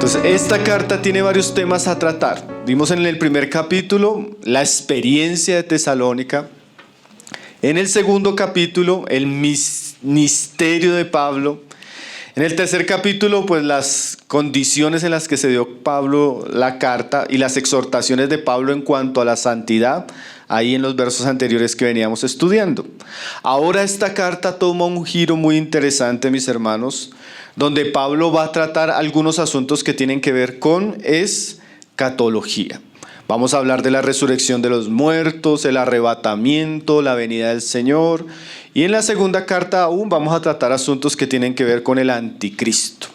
Entonces, esta carta tiene varios temas a tratar. Vimos en el primer capítulo la experiencia de Tesalónica. En el segundo capítulo, el ministerio de Pablo. En el tercer capítulo, pues las condiciones en las que se dio Pablo la carta y las exhortaciones de Pablo en cuanto a la santidad, ahí en los versos anteriores que veníamos estudiando. Ahora esta carta toma un giro muy interesante, mis hermanos, donde Pablo va a tratar algunos asuntos que tienen que ver con escatología. Vamos a hablar de la resurrección de los muertos, el arrebatamiento, la venida del Señor. Y en la segunda carta aún vamos a tratar asuntos que tienen que ver con el anticristo.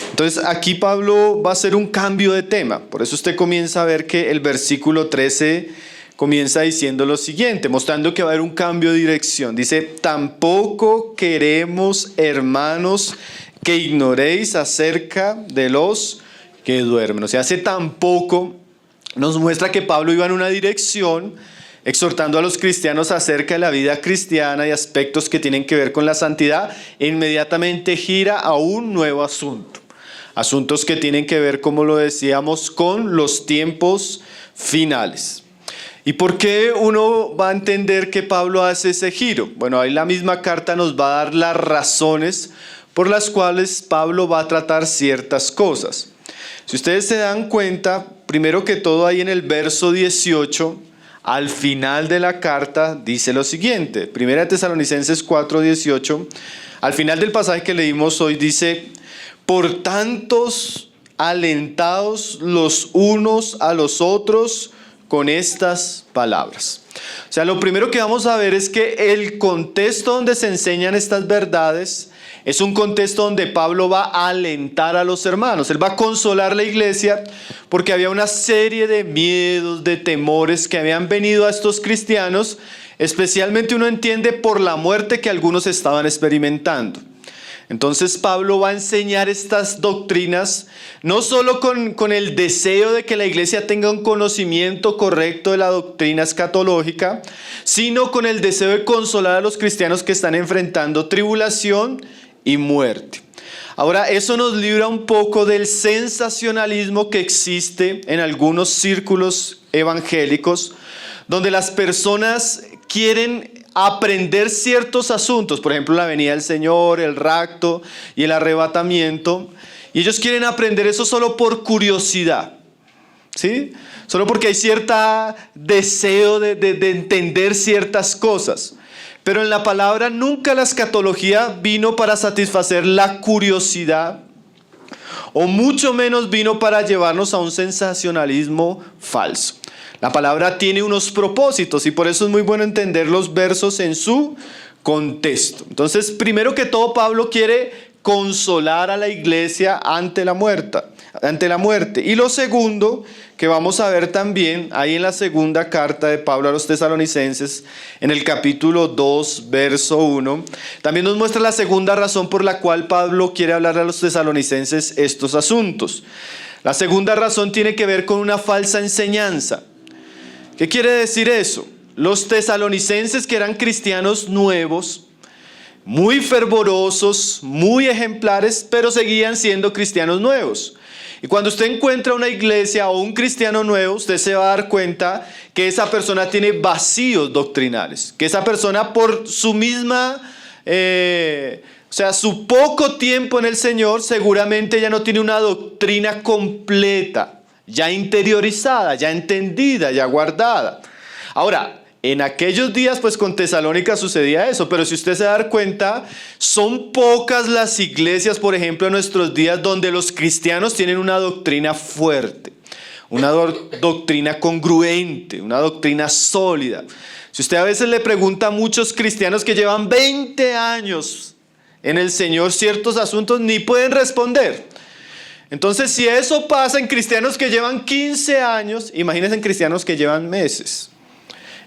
Entonces aquí Pablo va a hacer un cambio de tema. Por eso usted comienza a ver que el versículo 13 comienza diciendo lo siguiente, mostrando que va a haber un cambio de dirección. Dice, tampoco queremos, hermanos, que ignoréis acerca de los que duermen. O sea, hace tampoco nos muestra que Pablo iba en una dirección, exhortando a los cristianos acerca de la vida cristiana y aspectos que tienen que ver con la santidad. E inmediatamente gira a un nuevo asunto. Asuntos que tienen que ver, como lo decíamos, con los tiempos finales. ¿Y por qué uno va a entender que Pablo hace ese giro? Bueno, ahí la misma carta nos va a dar las razones por las cuales Pablo va a tratar ciertas cosas. Si ustedes se dan cuenta, primero que todo ahí en el verso 18, al final de la carta, dice lo siguiente. Primera Tesalonicenses 4:18, al final del pasaje que leímos hoy dice, por tantos alentados los unos a los otros con estas palabras. O sea, lo primero que vamos a ver es que el contexto donde se enseñan estas verdades es un contexto donde Pablo va a alentar a los hermanos. Él va a consolar la iglesia porque había una serie de miedos, de temores que habían venido a estos cristianos, especialmente uno entiende por la muerte que algunos estaban experimentando. Entonces Pablo va a enseñar estas doctrinas no solo con el deseo de que la iglesia tenga un conocimiento correcto de la doctrina escatológica, sino con el deseo de consolar a los cristianos que están enfrentando tribulación y muerte. Ahora, eso nos libra un poco del sensacionalismo que existe en algunos círculos evangélicos, donde las personas quieren aprender ciertos asuntos, por ejemplo, la venida del Señor, el rapto y el arrebatamiento, y ellos quieren aprender eso solo por curiosidad, ¿sí? Solo porque hay cierto deseo de entender ciertas cosas. Pero en la palabra nunca la escatología vino para satisfacer la curiosidad, o mucho menos vino para llevarnos a un sensacionalismo falso. La palabra tiene unos propósitos y por eso es muy bueno entender los versos en su contexto. Entonces, primero que todo, Pablo quiere consolar a la iglesia ante la muerte. Y lo segundo que vamos a ver también ahí en la segunda carta de Pablo a los tesalonicenses, en el capítulo 2, verso 1, también nos muestra la segunda razón por la cual Pablo quiere hablar a los tesalonicenses estos asuntos. La segunda razón tiene que ver con una falsa enseñanza. ¿Qué quiere decir eso? Los tesalonicenses, que eran cristianos nuevos, muy fervorosos, muy ejemplares, pero seguían siendo cristianos nuevos. Y cuando usted encuentra una iglesia o un cristiano nuevo, usted se va a dar cuenta que esa persona tiene vacíos doctrinales, que esa persona por su misma, su poco tiempo en el Señor, seguramente ya no tiene una doctrina completa, ya interiorizada, ya entendida, ya guardada. Ahora, en aquellos días, pues con Tesalónica sucedía eso, pero si usted se da cuenta, son pocas las iglesias, por ejemplo, en nuestros días, donde los cristianos tienen una doctrina fuerte, una doctrina congruente, una doctrina sólida. Si usted a veces le pregunta a muchos cristianos que llevan 20 años en el Señor ciertos asuntos, ni pueden responder. Entonces, si eso pasa en cristianos que llevan 15 años, imagínense en cristianos que llevan meses.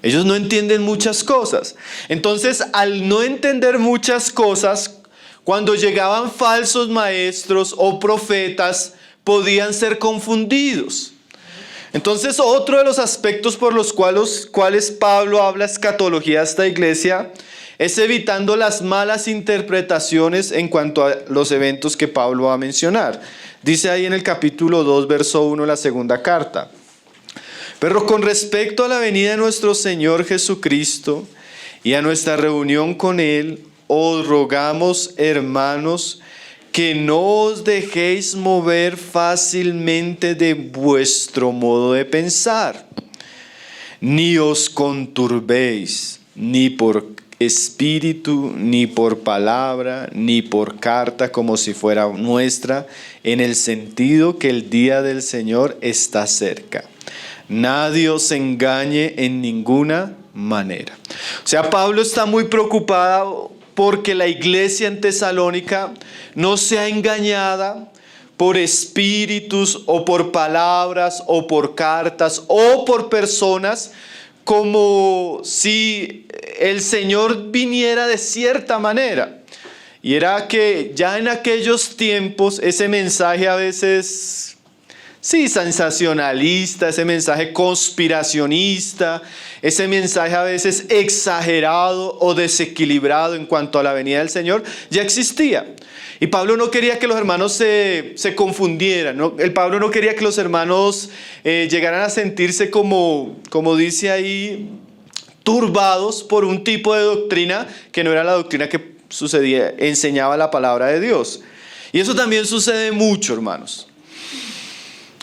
Ellos no entienden muchas cosas. Entonces, al no entender muchas cosas, cuando llegaban falsos maestros o profetas, podían ser confundidos. Entonces, otro de los aspectos por los cuales Pablo habla escatología a esta iglesia es evitando las malas interpretaciones en cuanto a los eventos que Pablo va a mencionar. Dice ahí en el capítulo 2, verso 1, la segunda carta: pero con respecto a la venida de nuestro Señor Jesucristo y a nuestra reunión con Él, os rogamos, hermanos, que no os dejéis mover fácilmente de vuestro modo de pensar, ni os conturbéis, ni por espíritu, ni por palabra, ni por carta como si fuera nuestra, en el sentido que el día del Señor está cerca. Nadie os engañe en ninguna manera. O sea, Pablo está muy preocupado porque la iglesia en Tesalónica no sea engañada por espíritus o por palabras o por cartas o por personas, como si el Señor viniera de cierta manera. Y era que ya en aquellos tiempos ese mensaje a veces, sí, sensacionalista, ese mensaje conspiracionista, ese mensaje a veces exagerado o desequilibrado en cuanto a la venida del Señor, ya existía. Y Pablo no quería que los hermanos se confundieran, ¿no? Pablo no quería que los hermanos llegaran a sentirse como dice ahí, turbados por un tipo de doctrina que no era la doctrina que enseñaba la palabra de Dios. Y eso también sucede mucho, hermanos.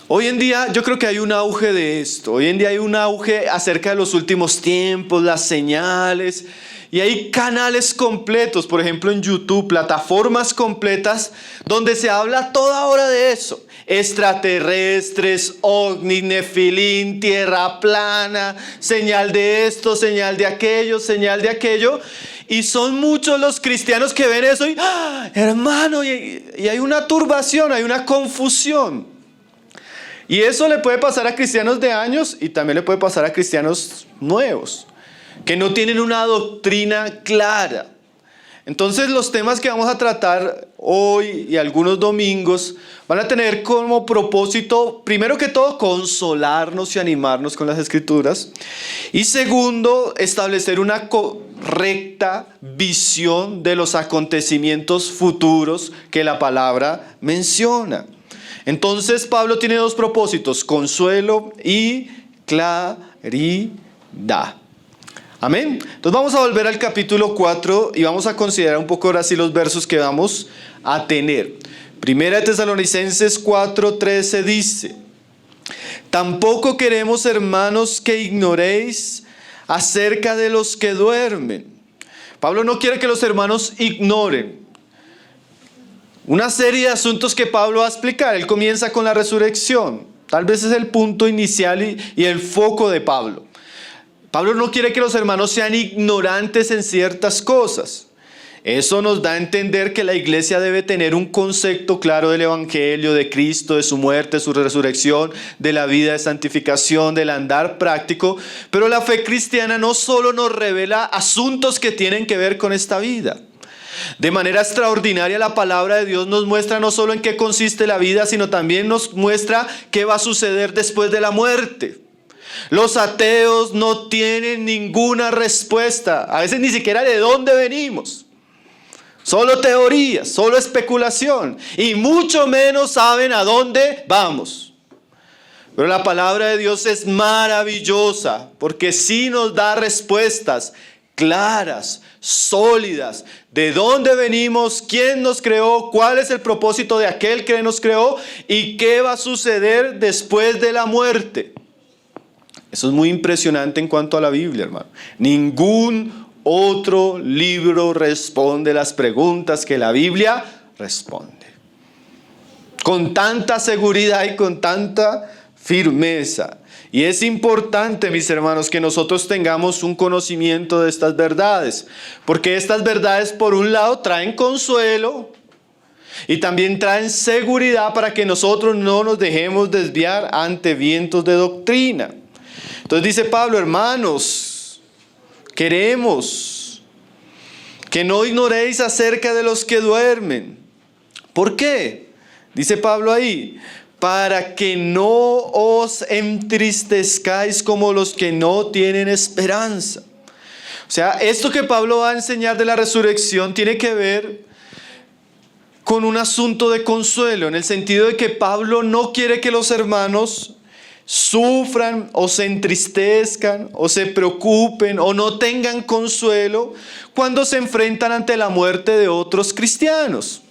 Hoy en día yo creo que hay un auge de esto. Hoy en día hay un auge acerca de los últimos tiempos, las señales. Y hay canales completos, por ejemplo en YouTube, plataformas completas donde se habla toda hora de eso. Extraterrestres, ovnis, nefilín, tierra plana, señal de esto, señal de aquello, señal de aquello. Y son muchos los cristianos que ven eso y, ¡ah, hermano! Y hay una turbación, hay una confusión. Y eso le puede pasar a cristianos de años y también le puede pasar a cristianos nuevos, que no tienen una doctrina clara. Entonces los temas que vamos a tratar hoy y algunos domingos van a tener como propósito, primero que todo, consolarnos y animarnos con las Escrituras. Y segundo, establecer una correcta visión de los acontecimientos futuros que la palabra menciona. Entonces Pablo tiene dos propósitos: consuelo y claridad. Amén. Entonces vamos a volver al capítulo 4 y vamos a considerar un poco ahora sí los versos que vamos a tener. Primera de Tesalonicenses 4:13 dice: tampoco queremos, hermanos, que ignoréis acerca de los que duermen. Pablo no quiere que los hermanos ignoren una serie de asuntos que Pablo va a explicar. Él comienza con la resurrección. Tal vez es el punto inicial y el foco de Pablo. Pablo no quiere que los hermanos sean ignorantes en ciertas cosas. Eso nos da a entender que la iglesia debe tener un concepto claro del evangelio, de Cristo, de su muerte, de su resurrección, de la vida de santificación, del andar práctico. Pero la fe cristiana no solo nos revela asuntos que tienen que ver con esta vida. De manera extraordinaria, la palabra de Dios nos muestra no solo en qué consiste la vida, sino también nos muestra qué va a suceder después de la muerte. Los ateos no tienen ninguna respuesta, a veces ni siquiera de dónde venimos. Solo teorías, solo especulación, y mucho menos saben a dónde vamos. Pero la palabra de Dios es maravillosa, porque sí nos da respuestas claras, sólidas, de dónde venimos, quién nos creó, cuál es el propósito de aquel que nos creó y qué va a suceder después de la muerte. Eso es muy impresionante en cuanto a la Biblia, hermano. Ningún otro libro responde las preguntas que la Biblia responde. Con tanta seguridad y con tanta firmeza. Y es importante, mis hermanos, que nosotros tengamos un conocimiento de estas verdades. Porque estas verdades, por un lado, traen consuelo y también traen seguridad para que nosotros no nos dejemos desviar ante vientos de doctrina. Entonces dice Pablo: hermanos, queremos que no ignoréis acerca de los que duermen. ¿Por qué? Dice Pablo ahí: para que no os entristezcáis como los que no tienen esperanza. O sea, esto que Pablo va a enseñar de la resurrección tiene que ver con un asunto de consuelo, en el sentido de que Pablo no quiere que los hermanos sufran o se entristezcan o se preocupen o no tengan consuelo cuando se enfrentan ante la muerte de otros cristianos.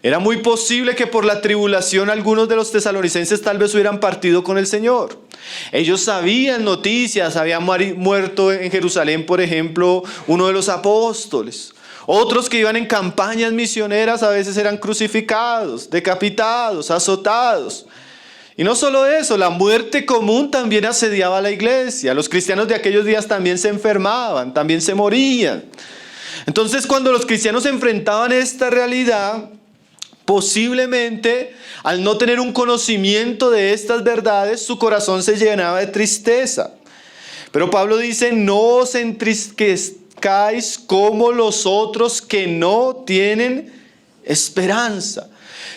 Era muy posible que por la tribulación algunos de los tesalonicenses tal vez hubieran partido con el Señor. Ellos sabían noticias, había muerto en Jerusalén, por ejemplo, uno de los apóstoles. Otros que iban en campañas misioneras a veces eran crucificados, decapitados, azotados. Y no solo eso, la muerte común también asediaba a la iglesia. Los cristianos de aquellos días también se enfermaban, también se morían. Entonces, cuando los cristianos se enfrentaban a esta realidad, posiblemente, al no tener un conocimiento de estas verdades, su corazón se llenaba de tristeza. Pero Pablo dice, no os entristezcáis como los otros que no tienen esperanza.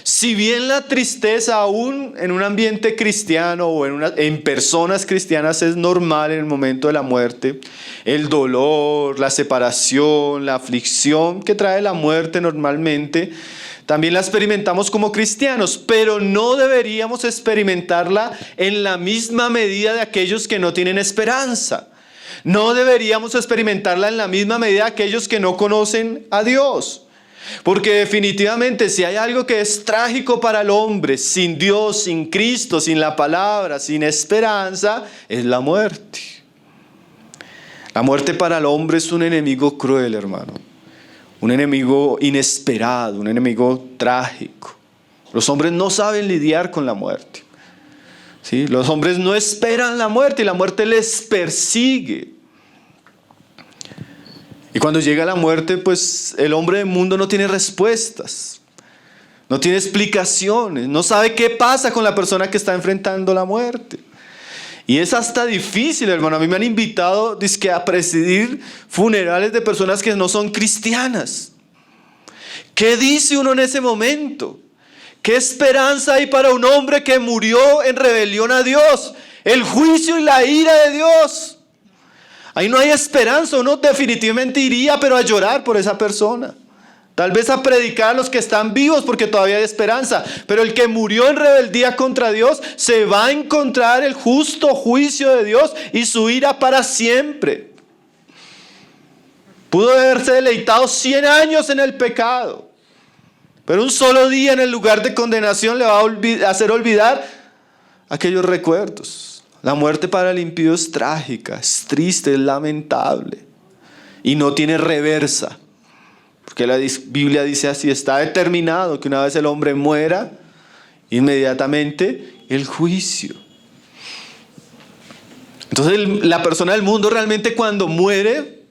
Si bien la tristeza aún en un ambiente cristiano o en personas cristianas es normal en el momento de la muerte, el dolor, la separación, la aflicción que trae la muerte normalmente, también la experimentamos como cristianos, pero no deberíamos experimentarla en la misma medida de aquellos que no tienen esperanza. No deberíamos experimentarla en la misma medida de aquellos que no conocen a Dios. Porque definitivamente si hay algo que es trágico para el hombre, sin Dios, sin Cristo, sin la palabra, sin esperanza, es la muerte. La muerte para el hombre es un enemigo cruel, hermano. Un enemigo inesperado, un enemigo trágico. Los hombres no saben lidiar con la muerte. ¿Sí? Los hombres no esperan la muerte y la muerte les persigue. Y cuando llega la muerte, pues el hombre del mundo no tiene respuestas, no tiene explicaciones, no sabe qué pasa con la persona que está enfrentando la muerte. Y es hasta difícil, hermano. A mí me han invitado dizque, a presidir funerales de personas que no son cristianas. ¿Qué dice uno en ese momento? ¿Qué esperanza hay para un hombre que murió en rebelión a Dios? El juicio y la ira de Dios. Ahí no hay esperanza. Uno definitivamente iría, pero a llorar por esa persona. Tal vez a predicar a los que están vivos porque todavía hay esperanza. Pero el que murió en rebeldía contra Dios se va a encontrar el justo juicio de Dios y su ira para siempre. Pudo haberse deleitado 100 años en el pecado. Pero un solo día en el lugar de condenación le va a hacer olvidar aquellos recuerdos. La muerte para el impío es trágica, es triste, es lamentable. Y no tiene reversa. Porque la Biblia dice así, está determinado que una vez el hombre muera, inmediatamente el juicio. Entonces la persona del mundo realmente cuando muere,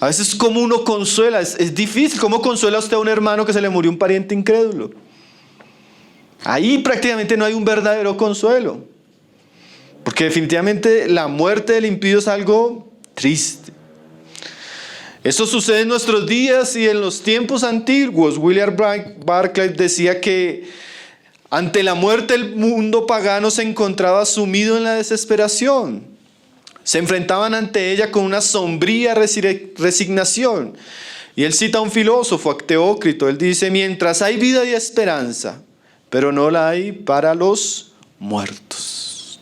a veces como uno consuela, es difícil. ¿Cómo consuela usted a un hermano que se le murió un pariente incrédulo? Ahí prácticamente no hay un verdadero consuelo. Porque definitivamente la muerte del impío es algo triste. Eso sucede en nuestros días y en los tiempos antiguos. William Barclay decía que ante la muerte el mundo pagano se encontraba sumido en la desesperación. Se enfrentaban ante ella con una sombría resignación. Y él cita a un filósofo, a Teócrito. Él dice, mientras hay vida y esperanza, pero no la hay para los muertos.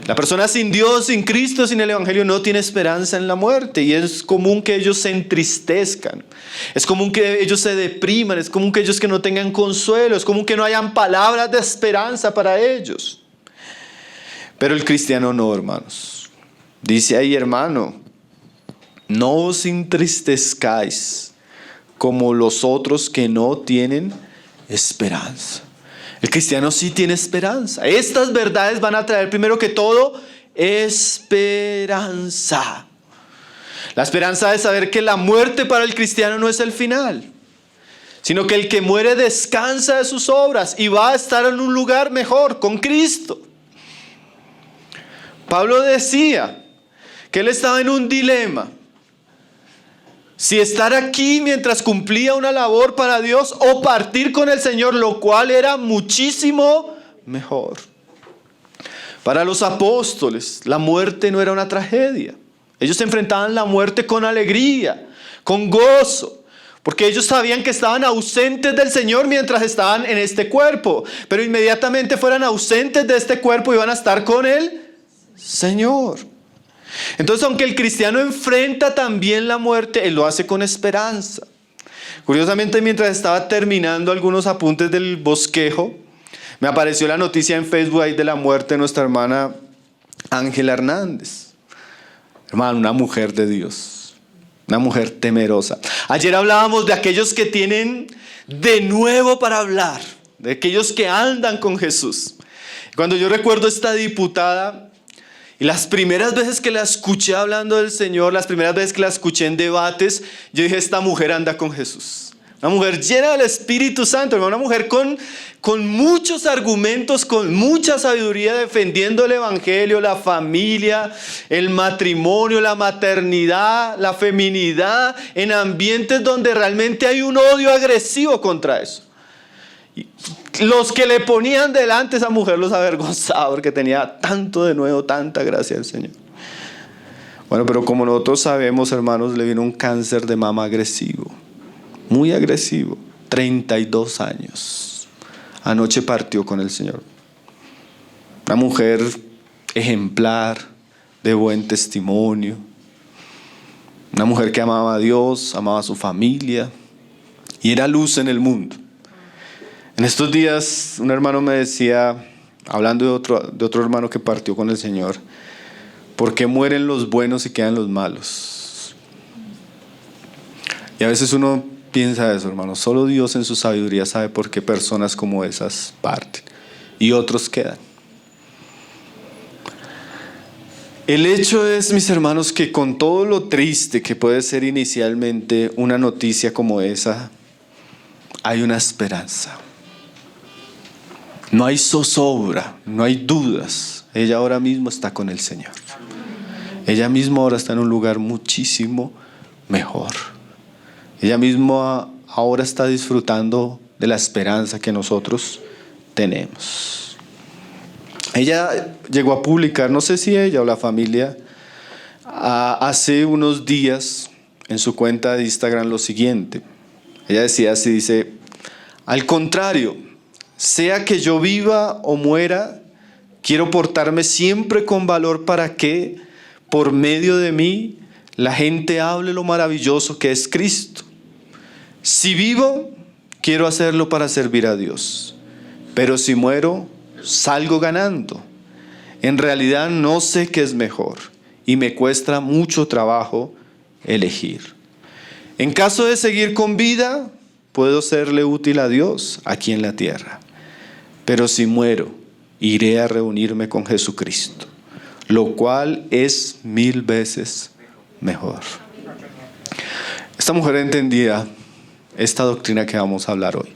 La persona sin Dios, sin Cristo, sin el Evangelio no tiene esperanza en la muerte y es común que ellos se entristezcan. Es común que ellos se depriman, es común que ellos que no tengan consuelo, es común que no hayan palabras de esperanza para ellos. Pero el cristiano no, hermanos. Dice ahí, hermano, no os entristezcáis como los otros que no tienen esperanza. El cristiano sí tiene esperanza. Estas verdades van a traer primero que todo esperanza. La esperanza de saber que la muerte para el cristiano no es el final, sino que el que muere descansa de sus obras y va a estar en un lugar mejor con Cristo. Pablo decía que él estaba en un dilema. Si estar aquí mientras cumplía una labor para Dios o partir con el Señor, lo cual era muchísimo mejor. Para los apóstoles, la muerte no era una tragedia. Ellos enfrentaban la muerte con alegría, con gozo, porque ellos sabían que estaban ausentes del Señor mientras estaban en este cuerpo, pero inmediatamente fueran ausentes de este cuerpo iban a estar con el Señor. Entonces, aunque el cristiano enfrenta también la muerte, él lo hace con esperanza. Curiosamente, mientras estaba terminando algunos apuntes del bosquejo, me apareció la noticia en Facebook ahí de la muerte de nuestra hermana Ángela Hernández. Hermano, una mujer de Dios, una mujer temerosa. Ayer hablábamos de aquellos que tienen de nuevo para hablar, de aquellos que andan con Jesús. Cuando yo recuerdo a esta diputada, y las primeras veces que la escuché hablando del Señor, las primeras veces que la escuché en debates, yo dije, esta mujer anda con Jesús. Una mujer llena del Espíritu Santo, una mujer con muchos argumentos, con mucha sabiduría, defendiendo el Evangelio, la familia, el matrimonio, la maternidad, la feminidad, en ambientes donde realmente hay un odio agresivo contra eso. Los que le ponían delante a esa mujer los avergonzaba porque tenía tanto de nuevo, tanta gracia del Señor. Bueno, pero como nosotros sabemos, hermanos, le vino un cáncer de mama agresivo, muy agresivo, 32 años. Anoche partió con el Señor. Una mujer ejemplar, de buen testimonio. Una mujer que amaba a Dios, amaba a su familia y era luz en el mundo. En estos días un hermano me decía, hablando de otro hermano que partió con el Señor, ¿por qué mueren los buenos y quedan los malos? Y a veces uno piensa eso, hermano. Solo Dios en su sabiduría sabe por qué personas como esas parten y otros quedan. El hecho es, mis hermanos, que con todo lo triste que puede ser inicialmente una noticia como esa, hay una esperanza. No hay zozobra, no hay dudas. Ella ahora mismo está con el Señor. Ella misma ahora está en un lugar muchísimo mejor. Ella misma ahora está disfrutando de la esperanza que nosotros tenemos. Ella llegó a publicar, no sé si ella o la familia, hace unos días en su cuenta de Instagram lo siguiente. Ella decía así, dice, al contrario, sea que yo viva o muera, quiero portarme siempre con valor para que, por medio de mí, la gente hable lo maravilloso que es Cristo. Si vivo, quiero hacerlo para servir a Dios. Pero si muero, salgo ganando. En realidad no sé qué es mejor y me cuesta mucho trabajo elegir. En caso de seguir con vida, puedo serle útil a Dios aquí en la tierra. Pero si muero, iré a reunirme con Jesucristo, lo cual es 1000 veces mejor. Esta mujer entendía esta doctrina que vamos a hablar hoy.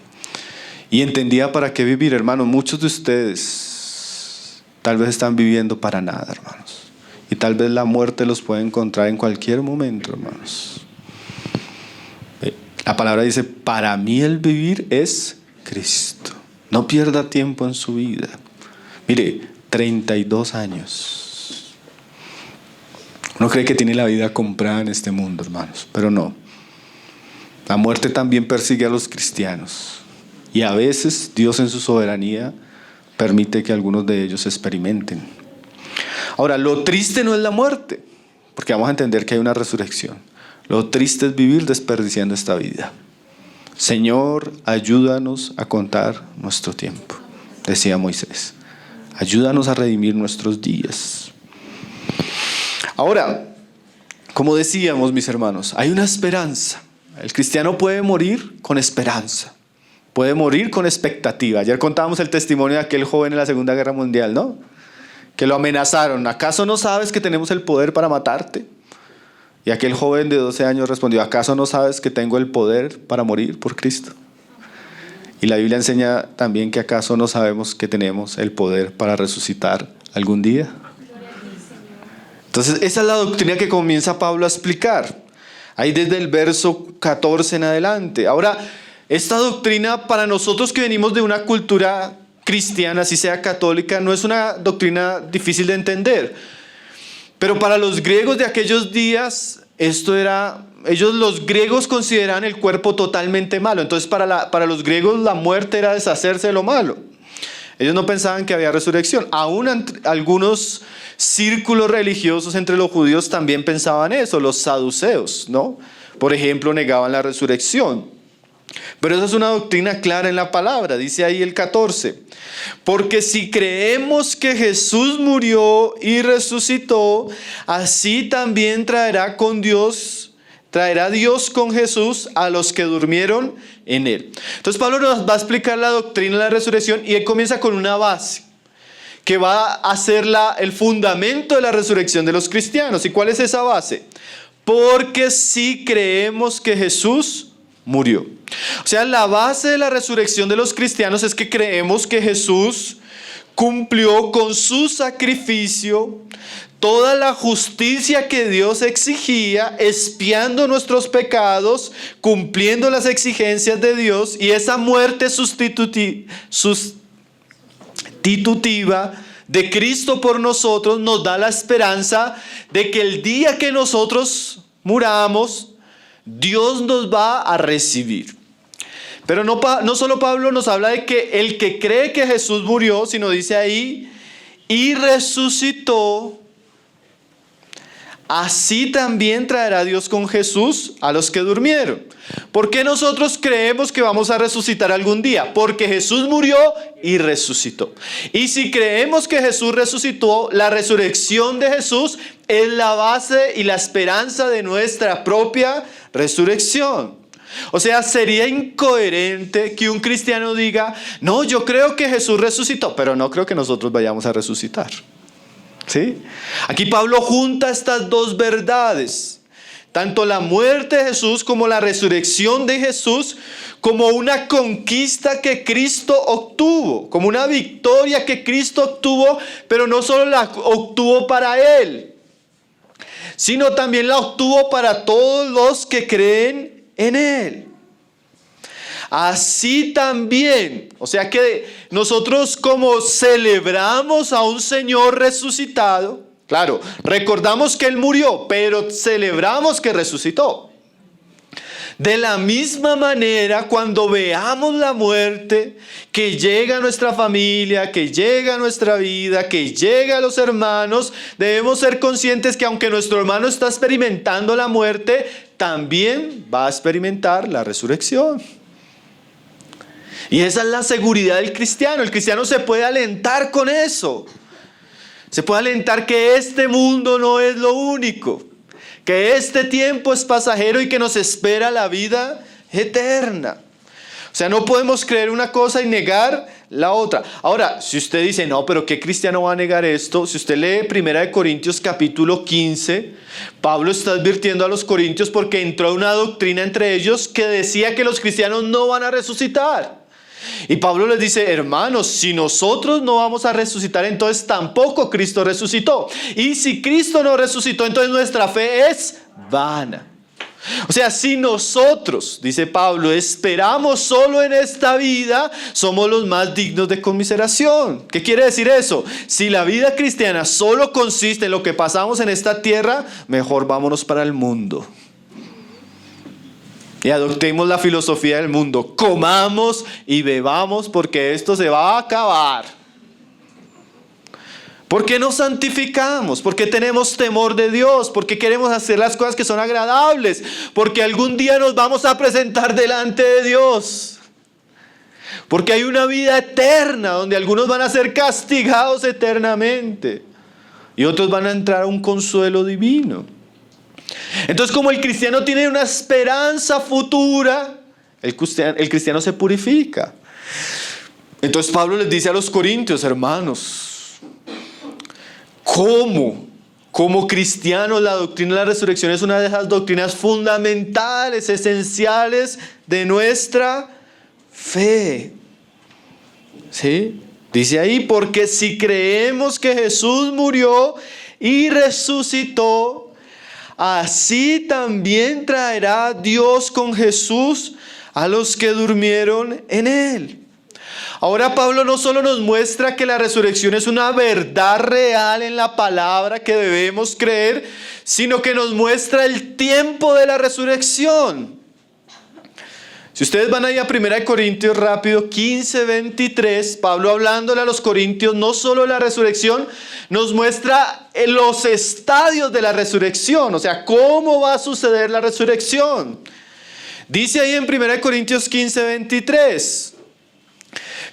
Y entendía para qué vivir, hermanos. Muchos de ustedes tal vez están viviendo para nada, hermanos. Y tal vez la muerte los puede encontrar en cualquier momento, hermanos. La palabra dice, para mí el vivir es Cristo. No pierda tiempo en su vida. Mire, 32 años. Uno cree que tiene la vida comprada en este mundo, hermanos, pero no. La muerte también persigue a los cristianos. Y a veces Dios en su soberanía permite que algunos de ellos experimenten. Ahora, lo triste no es la muerte, porque vamos a entender que hay una resurrección. Lo triste es vivir desperdiciando esta vida. Señor, ayúdanos a contar nuestro tiempo, decía Moisés. Ayúdanos a redimir nuestros días. Ahora, como decíamos, mis hermanos, hay una esperanza. El cristiano puede morir con esperanza, puede morir con expectativa. Ayer contábamos el testimonio de aquel joven en la Segunda Guerra Mundial, ¿no? Que lo amenazaron. ¿Acaso no sabes que tenemos el poder para matarte? Y aquel joven de 12 años respondió, ¿acaso no sabes que tengo el poder para morir por Cristo? Y la Biblia enseña también que acaso no sabemos que tenemos el poder para resucitar algún día. Entonces esa es la doctrina que comienza Pablo a explicar. Ahí desde el verso 14 en adelante. Ahora, esta doctrina para nosotros que venimos de una cultura cristiana, así sea católica, no es una doctrina difícil de entender. Pero para los griegos de aquellos días, los griegos consideraban el cuerpo totalmente malo. Entonces para los griegos la muerte era deshacerse de lo malo. Ellos no pensaban que había resurrección. Aún algunos círculos religiosos entre los judíos también pensaban eso, los saduceos, ¿no? Por ejemplo, negaban la resurrección. Pero esa es una doctrina clara en la palabra, dice ahí el 14. Porque si creemos que Jesús murió y resucitó, así también traerá Dios con Jesús a los que durmieron en él. Entonces Pablo nos va a explicar la doctrina de la resurrección y él comienza con una base que va a ser el fundamento de la resurrección de los cristianos. ¿Y cuál es esa base? Porque si creemos que Jesús murió. O sea, la base de la resurrección de los cristianos es que creemos que Jesús cumplió con su sacrificio toda la justicia que Dios exigía, expiando nuestros pecados, cumpliendo las exigencias de Dios, y esa muerte sustitutiva de Cristo por nosotros nos da la esperanza de que el día que nosotros muramos, Dios nos va a recibir. Pero no solo Pablo nos habla de que el que cree que Jesús murió, sino dice ahí, y resucitó, así también traerá Dios con Jesús a los que durmieron. ¿Por qué nosotros creemos que vamos a resucitar algún día? Porque Jesús murió y resucitó. Y si creemos que Jesús resucitó, la resurrección de Jesús es la base y la esperanza de nuestra propia resurrección. O sea, sería incoherente que un cristiano diga, no, yo creo que Jesús resucitó, pero no creo que nosotros vayamos a resucitar. ¿Sí? Aquí Pablo junta estas dos verdades, tanto la muerte de Jesús como la resurrección de Jesús, como una conquista que Cristo obtuvo, como una victoria que Cristo obtuvo, pero no solo la obtuvo para Él, sino también la obtuvo para todos los que creen en Él. Así también, o sea que nosotros como celebramos a un Señor resucitado, claro, recordamos que Él murió, pero celebramos que resucitó. De la misma manera, cuando veamos la muerte que llega a nuestra familia, que llega a nuestra vida, que llega a los hermanos, debemos ser conscientes que aunque nuestro hermano está experimentando la muerte, también va a experimentar la resurrección. Y esa es la seguridad del cristiano. El cristiano se puede alentar con eso. Se puede alentar que este mundo no es lo único, que este tiempo es pasajero y que nos espera la vida eterna. O sea, no podemos creer una cosa y negar la otra. Ahora, si usted dice, no, pero ¿qué cristiano va a negar esto? Si usted lee 1 Corintios capítulo 15, Pablo está advirtiendo a los corintios porque entró una doctrina entre ellos que decía que los cristianos no van a resucitar. Y Pablo les dice, hermanos, si nosotros no vamos a resucitar, entonces tampoco Cristo resucitó. Y si Cristo no resucitó, entonces nuestra fe es vana. O sea, si nosotros, dice Pablo, esperamos solo en esta vida, somos los más dignos de conmiseración. ¿Qué quiere decir eso? Si la vida cristiana solo consiste en lo que pasamos en esta tierra, mejor vámonos para el mundo. Y adoptemos la filosofía del mundo. Comamos y bebamos porque esto se va a acabar. ¿Por qué nos santificamos? Porque tenemos temor de Dios. Porque queremos hacer las cosas que son agradables. Porque algún día nos vamos a presentar delante de Dios. Porque hay una vida eterna donde algunos van a ser castigados eternamente. Y otros van a entrar a un consuelo divino. Entonces, como el cristiano tiene una esperanza futura, el cristiano se purifica. Entonces Pablo les dice a los corintios, hermanos, como cristianos la doctrina de la resurrección es una de esas doctrinas fundamentales, esenciales de nuestra fe. ¿Sí? Dice ahí, porque si creemos que Jesús murió y resucitó, así también traerá Dios con Jesús a los que durmieron en Él. Ahora Pablo no solo nos muestra que la resurrección es una verdad real en la palabra que debemos creer, sino que nos muestra el tiempo de la resurrección. Si ustedes van ahí a 1 Corintios rápido, 15, 23, Pablo hablándole a los corintios no solo de la resurrección, nos muestra los estadios de la resurrección, o sea, cómo va a suceder la resurrección. Dice ahí en 1 Corintios 15, 23,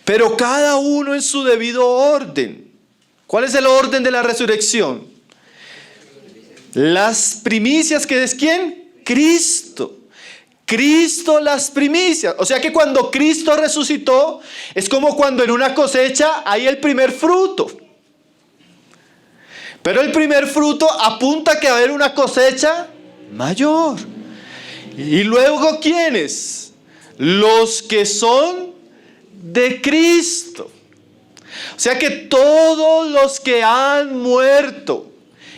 pero cada uno en su debido orden. ¿Cuál es el orden de la resurrección? Las primicias, ¿que es quién? Cristo. Cristo las primicias. O sea que cuando Cristo resucitó, es como cuando en una cosecha hay el primer fruto. Pero el primer fruto apunta a que va a haber una cosecha mayor. Y luego, ¿quiénes? Los que son de Cristo. O sea que todos los que han muerto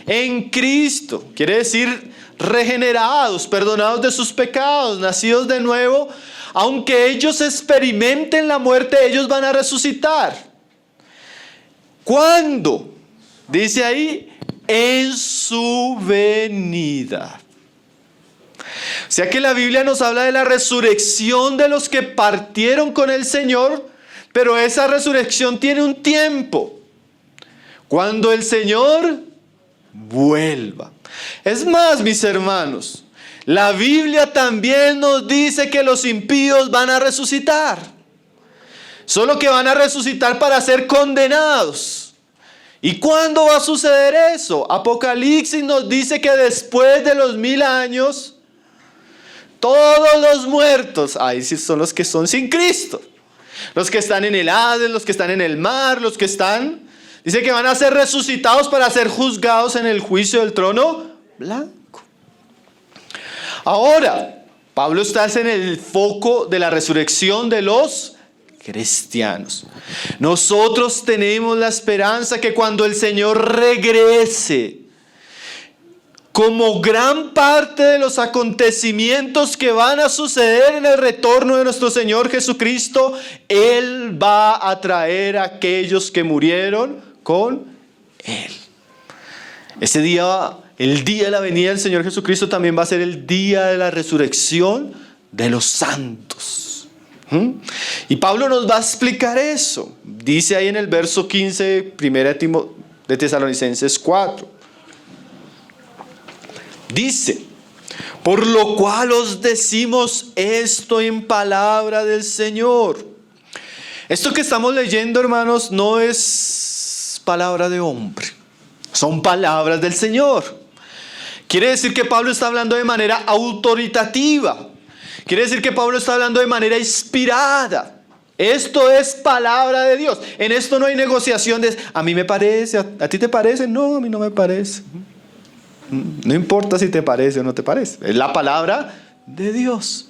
en Cristo, quiere decir regenerados, perdonados de sus pecados, nacidos de nuevo, aunque ellos experimenten la muerte, ellos van a resucitar. ¿Cuándo? Dice ahí, en su venida. O sea que la Biblia nos habla de la resurrección de los que partieron con el Señor, pero esa resurrección tiene un tiempo. Cuando el Señor vuelva. Es más, mis hermanos, la Biblia también nos dice que los impíos van a resucitar. Solo que van a resucitar para ser condenados. ¿Y cuándo va a suceder eso? Apocalipsis nos dice que después de los 1000 años, todos los muertos, ahí sí son los que son sin Cristo. Los que están en el Hades, los que están en el mar, los que están, dice que van a ser resucitados para ser juzgados en el juicio del trono blanco. Ahora, Pablo está en el foco de la resurrección de los cristianos. Nosotros tenemos la esperanza que cuando el Señor regrese, como gran parte de los acontecimientos que van a suceder en el retorno de nuestro Señor Jesucristo, Él va a traer a aquellos que murieron con Él. Ese día, el día de la venida del Señor Jesucristo, también va a ser el día de la resurrección de los santos. Y Pablo nos va a explicar eso. Dice ahí en el verso 15, 1 de Tesalonicenses 4. Dice, por lo cual os decimos esto en palabra del Señor. Esto que estamos leyendo, hermanos, no es palabra de hombre. Son palabras del Señor. Quiere decir que Pablo está hablando de manera autoritativa. Quiere decir que Pablo está hablando de manera inspirada. Esto es palabra de Dios. En esto no hay negociación de, a mí me parece, a ti te parece. No, a mí no me parece. No importa si te parece o no te parece. Es la palabra de Dios.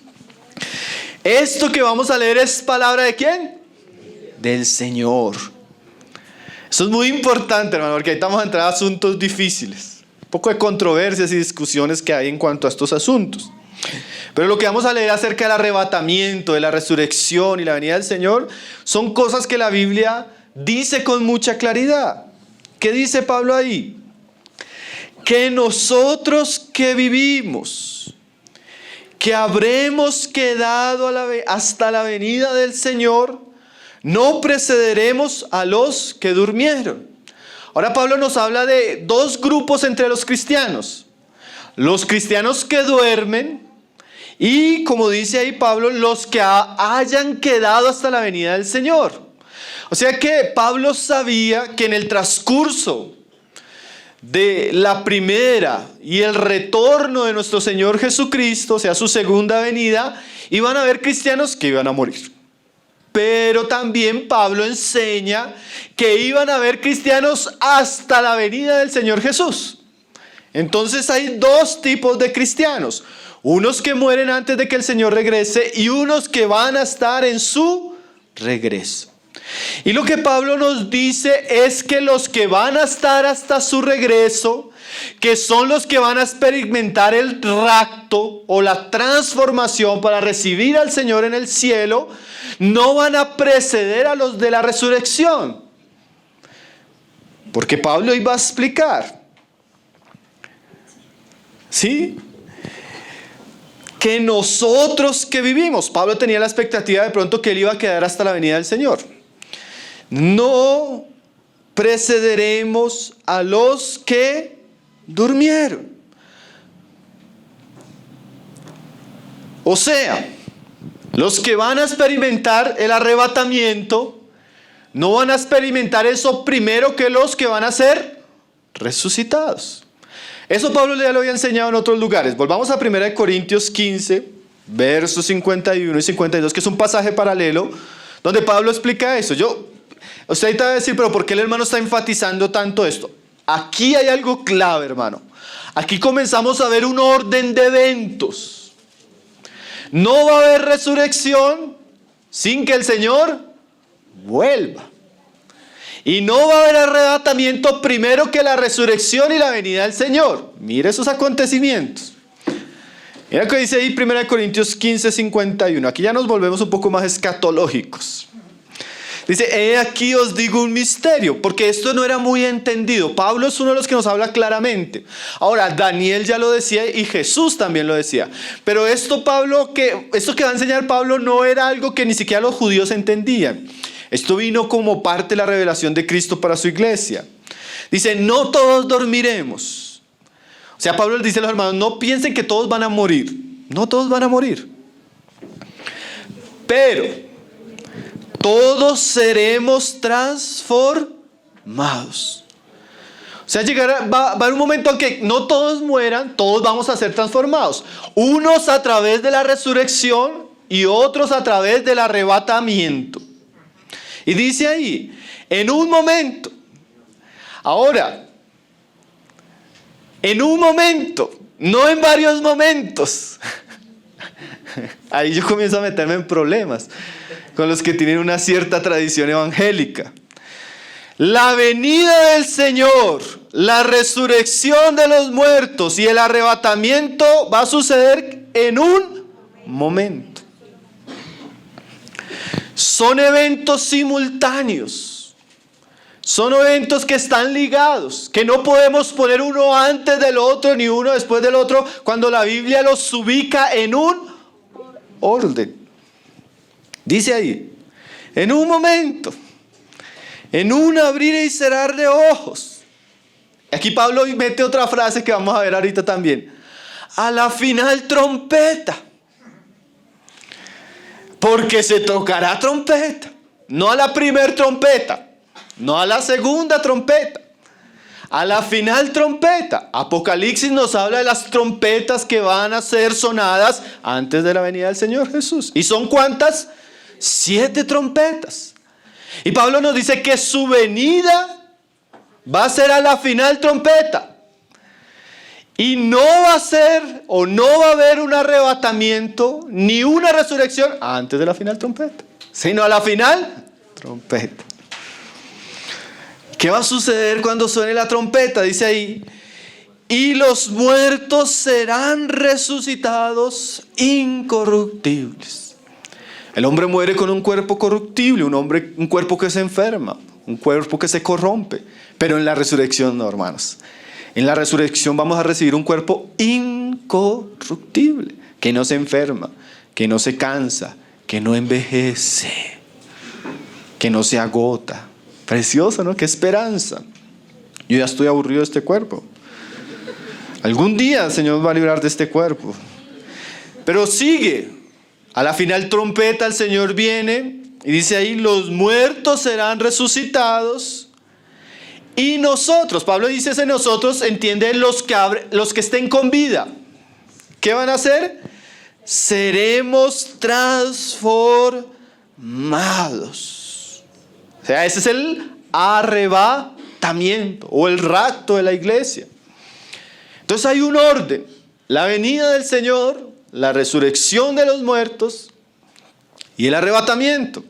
Esto que vamos a leer es palabra de ¿quién? Del Señor. Eso es muy importante, hermano, porque ahí estamos a entrar a asuntos difíciles. Un poco de controversias y discusiones que hay en cuanto a estos asuntos. Pero lo que vamos a leer acerca del arrebatamiento, de la resurrección y la venida del Señor, son cosas que la Biblia dice con mucha claridad. ¿Qué dice Pablo ahí? Que nosotros que vivimos, que habremos quedado hasta la venida del Señor, no precederemos a los que durmieron. Ahora Pablo nos habla de dos grupos entre los cristianos. Los cristianos que duermen y, como dice ahí Pablo, los que hayan quedado hasta la venida del Señor. O sea que Pablo sabía que en el transcurso de la primera y el retorno de nuestro Señor Jesucristo, o sea, su segunda venida, iban a haber cristianos que iban a morir. Pero también Pablo enseña que iban a haber cristianos hasta la venida del Señor Jesús. Entonces hay dos tipos de cristianos. Unos que mueren antes de que el Señor regrese y unos que van a estar en su regreso. Y lo que Pablo nos dice es que los que van a estar hasta su regreso que son los que van a experimentar el rapto o la transformación para recibir al Señor en el cielo, no van a preceder a los de la resurrección. Porque Pablo iba a explicar, ¿sí?, que nosotros que vivimos, Pablo tenía la expectativa de pronto que él iba a quedar hasta la venida del Señor. No precederemos a los que durmieron. O sea, los que van a experimentar el arrebatamiento no van a experimentar eso primero que los que van a ser resucitados. Eso Pablo ya lo había enseñado en otros lugares. Volvamos a 1 Corintios 15, versos 51 y 52, que es un pasaje paralelo, donde Pablo explica eso. Usted ahorita va a decir, pero ¿por qué el hermano está enfatizando tanto esto? Aquí hay algo clave, hermano. Aquí comenzamos a ver un orden de eventos. No va a haber resurrección sin que el Señor vuelva. Y no va a haber arrebatamiento primero que la resurrección y la venida del Señor. Mire esos acontecimientos. Mira lo que dice ahí 1 Corintios 15, 51. Aquí ya nos volvemos un poco más escatológicos. Dice, he aquí os digo un misterio, porque esto no era muy entendido. Pablo es uno de los que nos habla claramente. Ahora, Daniel ya lo decía y Jesús también lo decía. Pero esto que va a enseñar Pablo no era algo que ni siquiera los judíos entendían. Esto vino como parte de la revelación de Cristo para su iglesia. Dice, no todos dormiremos. O sea, Pablo les dice a los hermanos, no piensen que todos van a morir. No todos van a morir. Pero todos seremos transformados. O sea, va a haber un momento en que no todos mueran, todos vamos a ser transformados. Unos a través de la resurrección y otros a través del arrebatamiento. Y dice ahí, en un momento. Ahora, en un momento, no en varios momentos. Ahí yo comienzo a meterme en problemas con los que tienen una cierta tradición evangélica. La venida del Señor, la resurrección de los muertos y el arrebatamiento va a suceder en un momento. Son eventos simultáneos. Son eventos que están ligados, que no podemos poner uno antes del otro ni uno después del otro cuando la Biblia los ubica en un orden. Dice ahí, en un momento, en un abrir y cerrar de ojos. Aquí Pablo mete otra frase que vamos a ver ahorita también. A la final trompeta. Porque se tocará trompeta. No a la primer trompeta. No a la segunda trompeta. A la final trompeta. Apocalipsis nos habla de las trompetas que van a ser sonadas antes de la venida del Señor Jesús. ¿Y son cuántas? 7 trompetas. Y Pablo nos dice que su venida va a ser a la final trompeta. Y no va a ser o no va a haber un arrebatamiento ni una resurrección antes de la final trompeta, sino a la final trompeta. ¿Qué va a suceder cuando suene la trompeta? Dice ahí, y los muertos serán resucitados incorruptibles. El hombre muere con un cuerpo corruptible, un cuerpo que se enferma, un cuerpo que se corrompe, pero en la resurrección no, hermanos. En la resurrección vamos a recibir un cuerpo incorruptible, que no se enferma, que no se cansa, que no envejece, que no se agota. Precioso, ¿no? ¡Qué esperanza! Yo ya estoy aburrido de este cuerpo. Algún día el Señor nos va a librar de este cuerpo. Pero sigue. A la final trompeta el Señor viene y dice ahí, los muertos serán resucitados. Y nosotros, Pablo dice ese nosotros, entiende los que estén con vida. ¿Qué van a hacer? Seremos transformados. O sea, ese es el arrebatamiento o el rapto de la iglesia. Entonces hay un orden. La venida del Señor, la resurrección de los muertos y el arrebatamiento.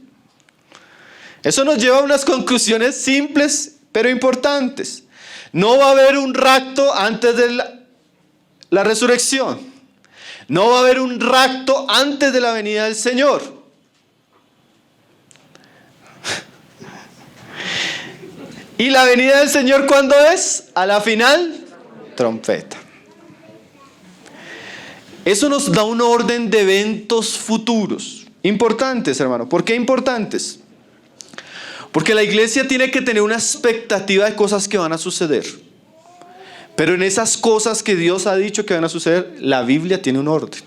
Eso nos lleva a unas conclusiones simples pero importantes. No va a haber un rapto antes de la resurrección. No va a haber un rapto antes de la venida del Señor. ¿Y la venida del Señor cuándo es? A la final, trompeta. Eso nos da un orden de eventos futuros. Importantes, hermano. ¿Por qué importantes? Porque la iglesia tiene que tener una expectativa de cosas que van a suceder. Pero en esas cosas que Dios ha dicho que van a suceder, la Biblia tiene un orden.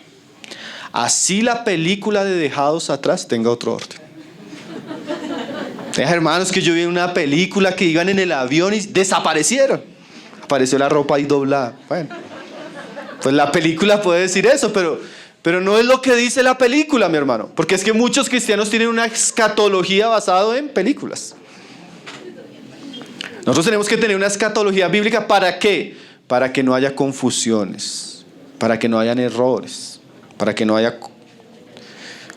Así la película de Dejados Atrás tenga otro orden. Hermanos, que yo vi una película que iban en el avión y desaparecieron. Apareció la ropa ahí doblada. Bueno, pues la película puede decir eso, pero no es lo que dice la película, mi hermano. Porque es que muchos cristianos tienen una escatología basada en películas. Nosotros tenemos que tener una escatología bíblica. ¿Para qué? Para que no haya confusiones, para que no hayan errores, para que no haya,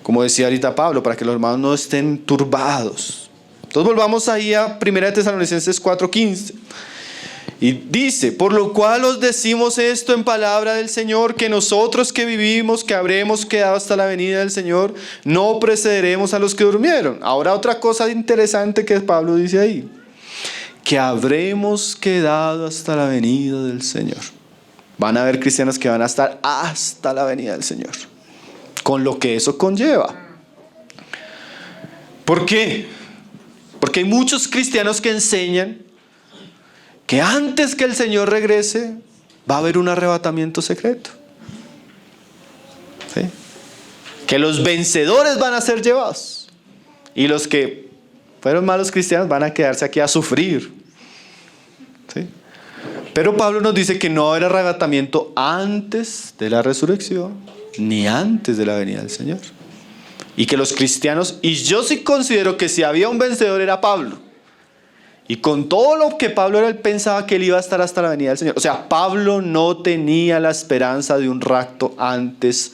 como decía ahorita Pablo, para que los hermanos no estén turbados. Entonces volvamos ahí a 1 Tesalonicenses 4:15. Y dice: por lo cual os decimos esto en palabra del Señor, que nosotros que vivimos, que habremos quedado hasta la venida del Señor, no precederemos a los que durmieron. Ahora otra cosa interesante que Pablo dice ahí: que habremos quedado hasta la venida del Señor. Van a haber cristianos que van a estar hasta la venida del Señor, con lo que eso conlleva. ¿Por qué? Porque hay muchos cristianos que enseñan que antes que el Señor regrese va a haber un arrebatamiento secreto. ¿Sí? Que los vencedores van a ser llevados y los que fueron malos cristianos van a quedarse aquí a sufrir. ¿Sí? Pero Pablo nos dice que no va a haber arrebatamiento antes de la resurrección ni antes de la venida del Señor. Y que los cristianos, y yo sí considero que si había un vencedor era Pablo. Y con todo lo que Pablo era, él pensaba que él iba a estar hasta la venida del Señor. O sea, Pablo no tenía la esperanza de un rapto antes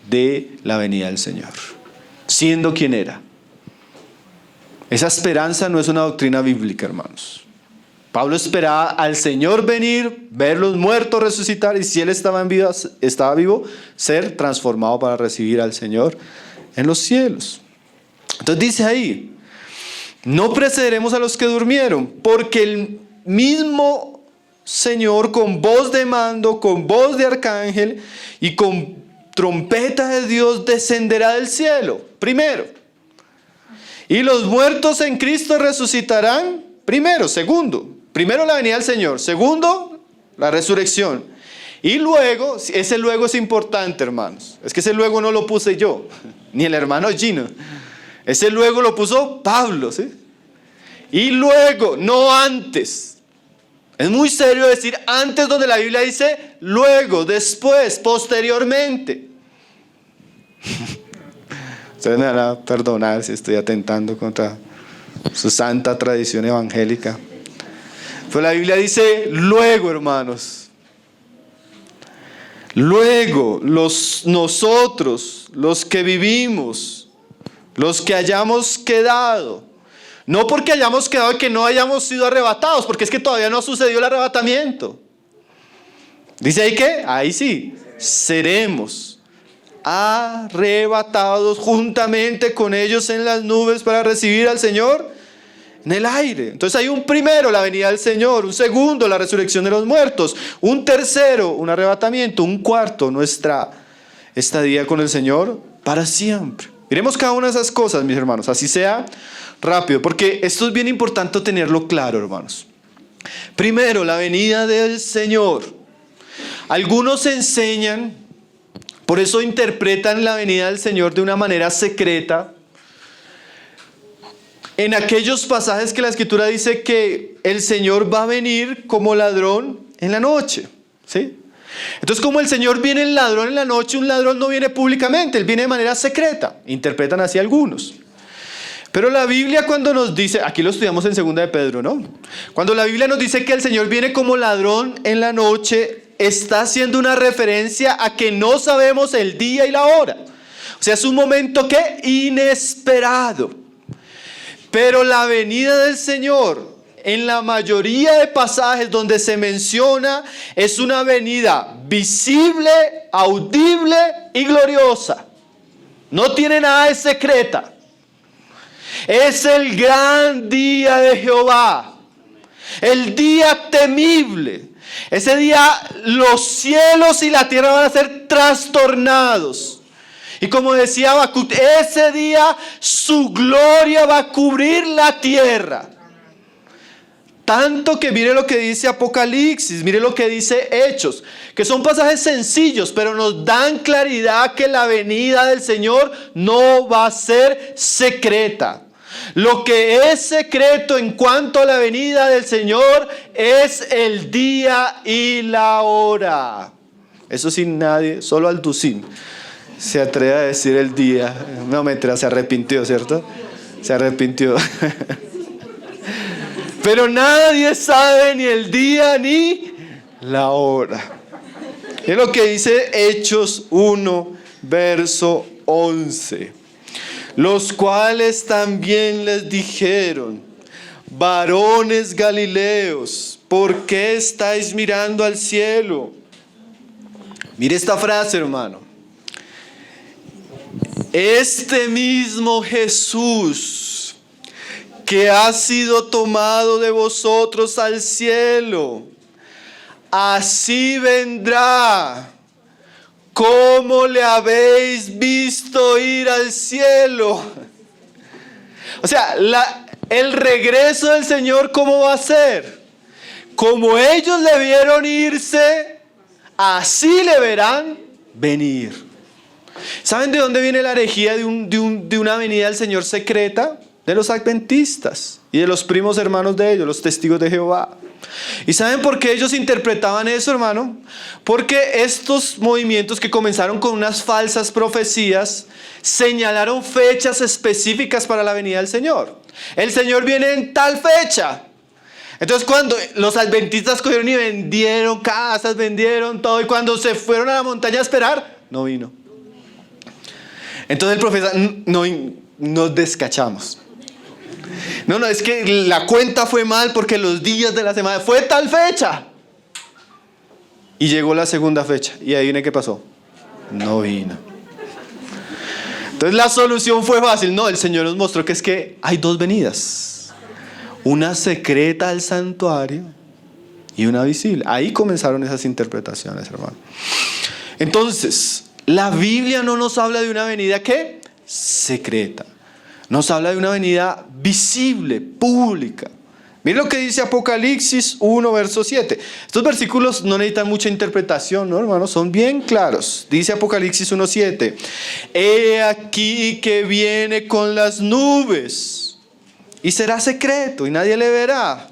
de la venida del Señor, siendo quien era. Esa esperanza no es una doctrina bíblica, hermanos. Pablo esperaba al Señor venir, ver los muertos resucitar, y si él estaba vivo, ser transformado para recibir al Señor en los cielos. Entonces dice ahí: no precederemos a los que durmieron, porque el mismo Señor con voz de mando, con voz de arcángel y con trompeta de Dios descenderá del cielo, primero. Y los muertos en Cristo resucitarán primero, segundo. Primero la venida del Señor, segundo la resurrección. Y luego, ese luego es importante, hermanos. Es que ese luego no lo puse yo, ni el hermano Gino. Ese luego lo puso Pablo, ¿sí? Y luego, no antes. Es muy serio decir antes donde la Biblia dice luego, después, posteriormente. Ustedes me van a perdonar si estoy atentando contra su santa tradición evangélica. Pero la Biblia dice luego, hermanos. Luego, nosotros, los que vivimos, los que hayamos quedado, no porque hayamos quedado y que no hayamos sido arrebatados, porque es que todavía no ha sucedido el arrebatamiento. Dice ahí que, ahí sí, seremos arrebatados juntamente con ellos en las nubes para recibir al Señor en el aire. Entonces hay un primero, la venida del Señor; un segundo, la resurrección de los muertos; un tercero, un arrebatamiento; un cuarto, nuestra estadía con el Señor para siempre. Miremos cada una de esas cosas, mis hermanos, así sea rápido, porque esto es bien importante tenerlo claro, hermanos. Primero, la venida del Señor. Algunos enseñan, por eso interpretan la venida del Señor de una manera secreta, en aquellos pasajes que la Escritura dice que el Señor va a venir como ladrón en la noche, ¿sí? Entonces, como el Señor viene el ladrón en la noche, un ladrón no viene públicamente, él viene de manera secreta. Interpretan así algunos. Pero la Biblia, cuando nos dice, aquí lo estudiamos en 2 de Pedro, ¿no? Cuando la Biblia nos dice que el Señor viene como ladrón en la noche, está haciendo una referencia a que no sabemos el día y la hora. O sea, es un momento que inesperado. Pero la venida del Señor en la mayoría de pasajes donde se menciona es una venida visible, audible y gloriosa. No tiene nada de secreta. Es el gran día de Jehová, el día temible. Ese día los cielos y la tierra van a ser trastornados. Y como decía Habacuc, ese día su gloria va a cubrir la tierra. Tanto que mire lo que dice Apocalipsis, mire lo que dice Hechos, que son pasajes sencillos, pero nos dan claridad que la venida del Señor no va a ser secreta. Lo que es secreto en cuanto a la venida del Señor es el día y la hora. Eso sin nadie, solo Alducín se atreve a decir el día. No, mentira, se arrepintió, ¿cierto? Se arrepintió. Pero nadie sabe ni el día ni la hora. Es lo que dice Hechos 1, verso 11. Los cuales también les dijeron: varones galileos, ¿por qué estáis mirando al cielo? Mire esta frase, hermano. Este mismo Jesús que ha sido tomado de vosotros al cielo, así vendrá como le habéis visto ir al cielo. O sea, el regreso del Señor, ¿cómo va a ser? Como ellos le vieron irse, así le verán venir. ¿Saben de dónde viene la herejía de una venida del Señor secreta? De los adventistas y de los primos hermanos de ellos, los testigos de Jehová. ¿Y saben por qué ellos interpretaban eso, hermano? Porque estos movimientos que comenzaron con unas falsas profecías señalaron fechas específicas para la venida del Señor. El Señor viene en tal fecha. Entonces cuando los adventistas cogieron y vendieron casas, vendieron todo, y cuando se fueron a la montaña a esperar, no vino. Entonces el profeta, nos descachamos. No, es que la cuenta fue mal porque los días de la semana fue tal fecha. Y llegó la segunda fecha. Y ahí viene, ¿qué pasó? No vino. Entonces la solución fue fácil. No, el Señor nos mostró que es que hay dos venidas. Una secreta al santuario y una visible. Ahí comenzaron esas interpretaciones, hermano. Entonces, la Biblia no nos habla de una venida, ¿qué? Secreta. Nos habla de una venida visible, pública. Miren lo que dice Apocalipsis 1, verso 7. Estos versículos no necesitan mucha interpretación, ¿no, hermanos? Son bien claros. Dice Apocalipsis 1, 7. He aquí que viene con las nubes y será secreto y nadie le verá.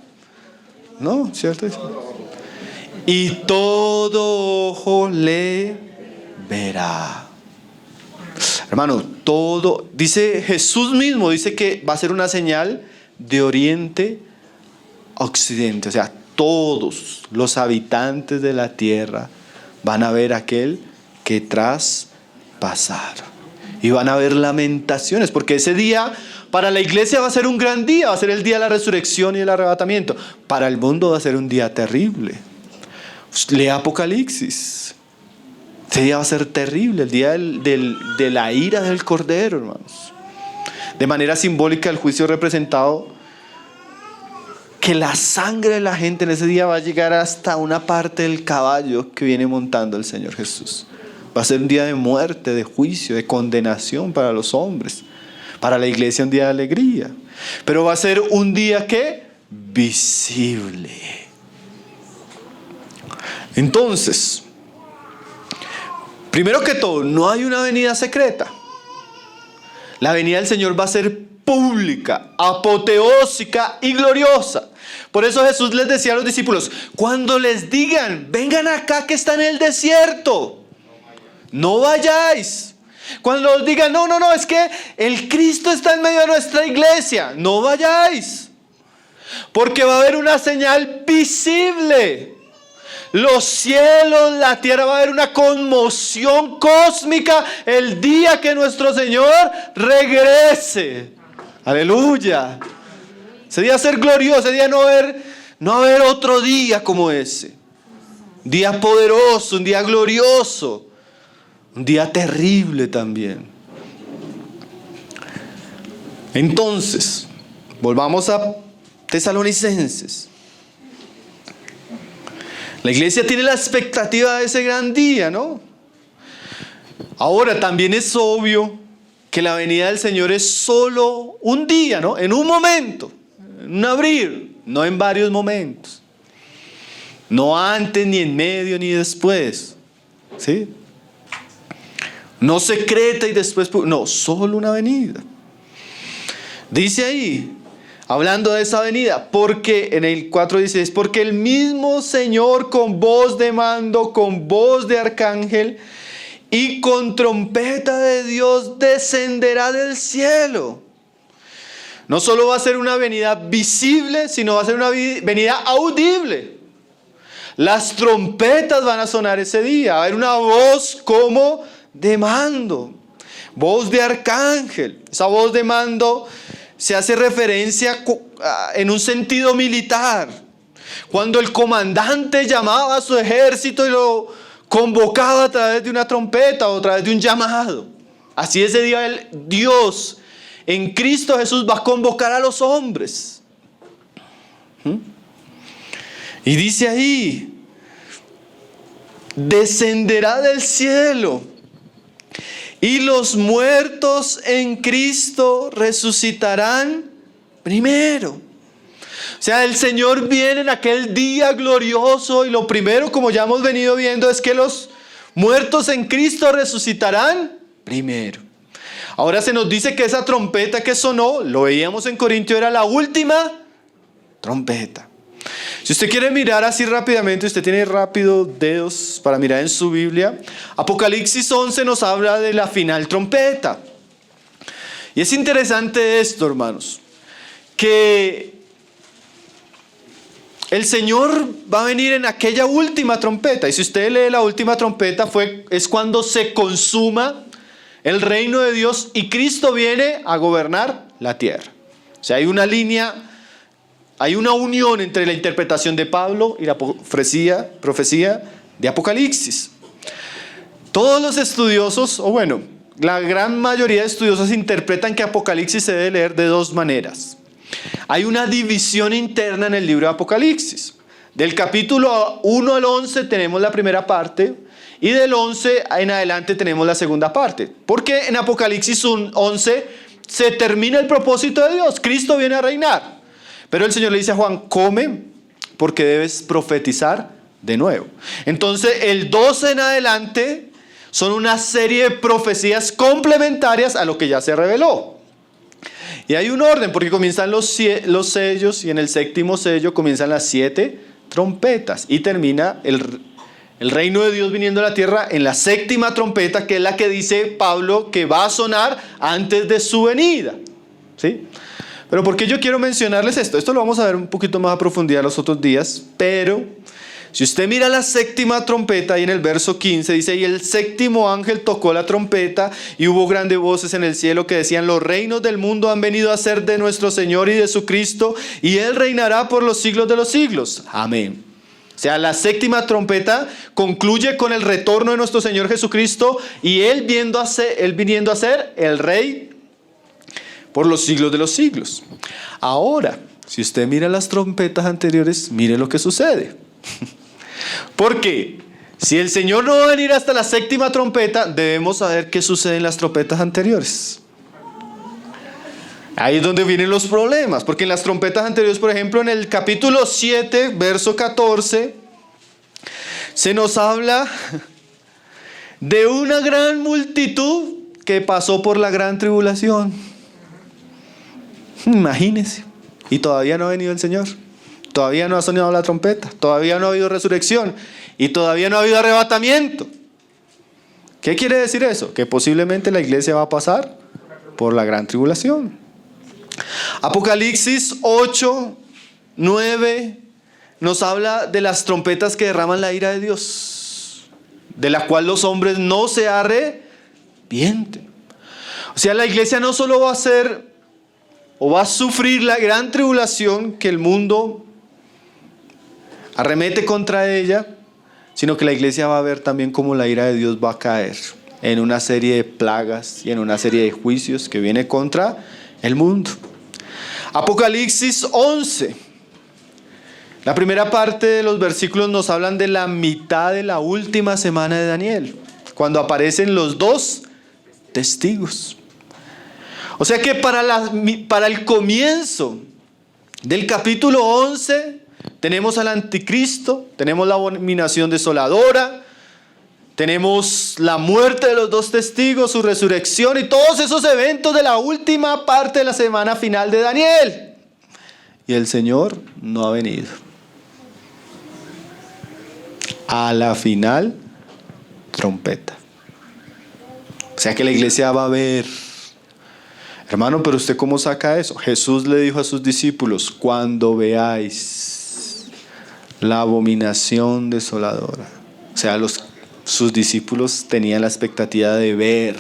¿No? ¿Cierto? Y todo ojo le verá. Hermano, todo, dice Jesús mismo, dice que va a ser una señal de oriente a occidente. O sea, todos los habitantes de la tierra van a ver aquel que traspasar. Y van a ver lamentaciones, porque ese día para la iglesia va a ser un gran día, va a ser el día de la resurrección y el arrebatamiento. Para el mundo va a ser un día terrible. Lea Apocalipsis. Ese día va a ser terrible, el día de la ira del Cordero, hermanos. De manera simbólica, el juicio representado que la sangre de la gente en ese día va a llegar hasta una parte del caballo que viene montando el Señor Jesús. Va a ser un día de muerte, de juicio, de condenación para los hombres. Para la iglesia un día de alegría. Pero va a ser un día, ¿qué? Visible. Entonces, primero que todo, no hay una venida secreta. La venida del Señor va a ser pública, apoteósica y gloriosa. Por eso Jesús les decía a los discípulos: cuando les digan, vengan acá que está en el desierto, no vayáis. Cuando les digan, no, es que el Cristo está en medio de nuestra iglesia, no vayáis. Porque va a haber una señal visible. Los cielos, la tierra, va a haber una conmoción cósmica el día que nuestro Señor regrese. Aleluya. Ese día va a ser glorioso, ese día no va a haber otro día como ese. Un día poderoso, un día glorioso, un día terrible también. Entonces, volvamos a Tesalonicenses. La iglesia tiene la expectativa de ese gran día, ¿no? Ahora también es obvio que la venida del Señor es solo un día, ¿no? En un momento, en un abrir, no en varios momentos. No antes, ni en medio, ni después. ¿Sí? No secreta y después, no, solo una venida. Dice ahí, hablando de esa venida, porque en el 4:16, porque el mismo Señor con voz de mando, con voz de arcángel y con trompeta de Dios descenderá del cielo. No solo va a ser una venida visible, sino va a ser una venida audible. Las trompetas van a sonar ese día. Va a haber una voz como de mando, voz de arcángel. Esa voz de mando se hace referencia en un sentido militar. Cuando el comandante llamaba a su ejército y lo convocaba a través de una trompeta o a través de un llamado. Así ese día Dios en Cristo Jesús va a convocar a los hombres. Y dice ahí, descenderá del cielo y los muertos en Cristo resucitarán primero. O sea, el Señor viene en aquel día glorioso y lo primero, como ya hemos venido viendo, es que los muertos en Cristo resucitarán primero. Ahora se nos dice que esa trompeta que sonó, lo veíamos en Corintio, era la última trompeta. Si usted quiere mirar así rápidamente, usted tiene rápido dedos para mirar en su Biblia. Apocalipsis 11 nos habla de la final trompeta. Y es interesante esto, hermanos, que el Señor va a venir en aquella última trompeta. Y si usted lee la última trompeta, es cuando se consuma el reino de Dios y Cristo viene a gobernar la tierra. O sea, hay una línea, hay una unión entre la interpretación de Pablo y la profecía de Apocalipsis. Todos los estudiosos, o bueno, la gran mayoría de estudiosos interpretan que Apocalipsis se debe leer de dos maneras. Hay una división interna en el libro de Apocalipsis. Del capítulo 1 al 11 tenemos la primera parte y del 11 en adelante tenemos la segunda parte. Porque en Apocalipsis 11 se termina el propósito de Dios. Cristo viene a reinar. Pero el Señor le dice a Juan, come porque debes profetizar de nuevo. Entonces el 12 en adelante son una serie de profecías complementarias a lo que ya se reveló. Y hay un orden porque comienzan los sellos y en el séptimo sello comienzan las 7 trompetas y termina el reino de Dios viniendo a la tierra en la séptima trompeta, que es la que dice Pablo que va a sonar antes de su venida. ¿Sí? Pero ¿por qué yo quiero mencionarles esto? Esto lo vamos a ver un poquito más a profundidad los otros días, pero si usted mira la séptima trompeta y en el verso 15 dice, y el séptimo ángel tocó la trompeta y hubo grandes voces en el cielo que decían, los reinos del mundo han venido a ser de nuestro Señor y de su Cristo y Él reinará por los siglos de los siglos. Amén. O sea, la séptima trompeta concluye con el retorno de nuestro Señor Jesucristo y Él viniendo a ser el Rey por los siglos de los siglos. Ahora, si usted mira las trompetas anteriores, mire lo que sucede. Porque si el Señor no va a venir hasta la séptima trompeta, debemos saber qué sucede en las trompetas anteriores. Ahí es donde vienen los problemas, porque en las trompetas anteriores, por ejemplo, en el capítulo 7, verso 14, se nos habla de una gran multitud que pasó por la gran tribulación. Imagínense, y todavía no ha venido el Señor, todavía no ha sonado la trompeta, todavía no ha habido resurrección y todavía no ha habido arrebatamiento. ¿Qué quiere decir eso? Que posiblemente la iglesia va a pasar por la gran tribulación. Apocalipsis 8, 9 nos habla de las trompetas que derraman la ira de Dios, de la cual los hombres no se arrepienten. O sea, la iglesia no solo va a ser o va a sufrir la gran tribulación que el mundo arremete contra ella, sino que la iglesia va a ver también cómo la ira de Dios va a caer en una serie de plagas y en una serie de juicios que viene contra el mundo. Apocalipsis 11. La primera parte de los versículos nos hablan de la mitad de la última semana de Daniel, cuando aparecen los dos testigos. O sea que para el comienzo del capítulo 11 tenemos al anticristo, tenemos la abominación desoladora, tenemos la muerte de los dos testigos, su resurrección y todos esos eventos de la última parte de la semana final de Daniel. Y el Señor no ha venido. A la final, trompeta. O sea que la iglesia va a ver. Hermano, pero ¿usted cómo saca eso? Jesús le dijo a sus discípulos: cuando veáis la abominación desoladora. O sea, sus discípulos tenían la expectativa de ver.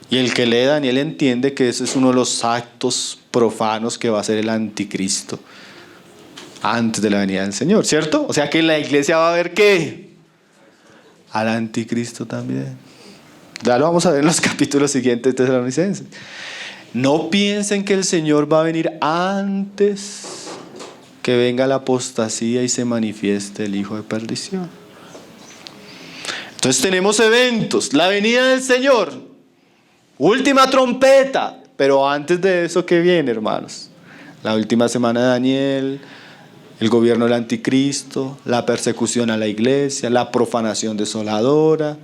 Y el que lee Daniel entiende que ese es uno de los actos profanos que va a hacer el anticristo antes de la venida del Señor, ¿cierto? O sea que la iglesia va a ver ¿qué? Al anticristo también. Ya lo vamos a ver en los capítulos siguientes de Tesalonicenses. No piensen que el Señor va a venir antes que venga la apostasía y se manifieste el hijo de perdición. Entonces tenemos eventos, la venida del Señor, última trompeta, pero antes de eso, ¿qué viene, hermanos? La última semana de Daniel, el gobierno del anticristo, la persecución a la iglesia, la profanación desoladora,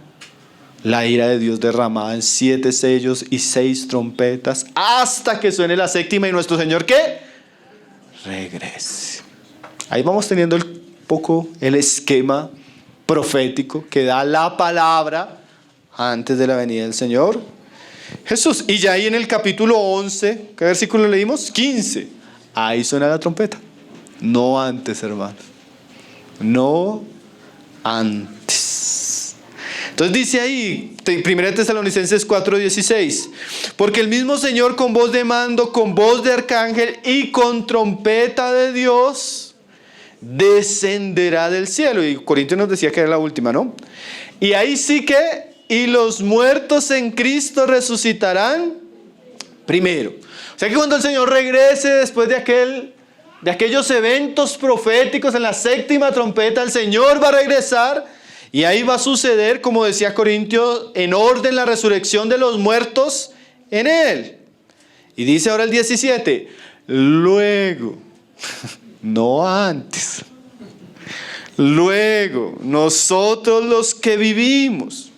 la ira de Dios derramada en 7 sellos y 6 trompetas, hasta que suene la séptima y nuestro Señor, ¿qué? Regrese. Ahí vamos teniendo el esquema profético que da la palabra antes de la venida del Señor Jesús. Y ya ahí en el capítulo 11, ¿qué versículo leímos? 15. Ahí suena la trompeta. No antes, hermanos. No antes. Entonces dice ahí, 1 Tesalonicenses 4:16, porque el mismo Señor con voz de mando, con voz de arcángel y con trompeta de Dios descenderá del cielo. Y Corintios nos decía que era la última, ¿no? Y ahí sí que, y los muertos en Cristo resucitarán primero. O sea que cuando el Señor regrese después de aquellos eventos proféticos en la séptima trompeta, el Señor va a regresar y ahí va a suceder, como decía Corintios, en orden la resurrección de los muertos en Él. Y dice ahora el 17, luego, no antes, luego nosotros los que vivimos,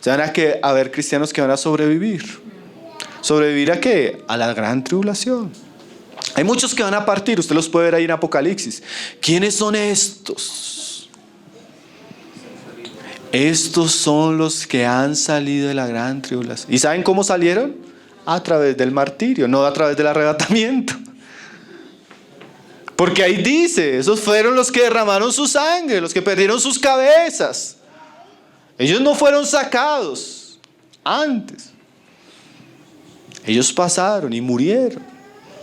o sea, van a haber cristianos que van a sobrevivir. ¿Sobrevivir a qué? A la gran tribulación. Hay muchos que van a partir, usted los puede ver ahí en Apocalipsis. ¿Quiénes son estos? Estos son los que han salido de la gran tribulación. ¿Y saben cómo salieron? A través del martirio, no a través del arrebatamiento. Porque ahí dice, esos fueron los que derramaron su sangre, los que perdieron sus cabezas. Ellos no fueron sacados antes. Ellos pasaron y murieron,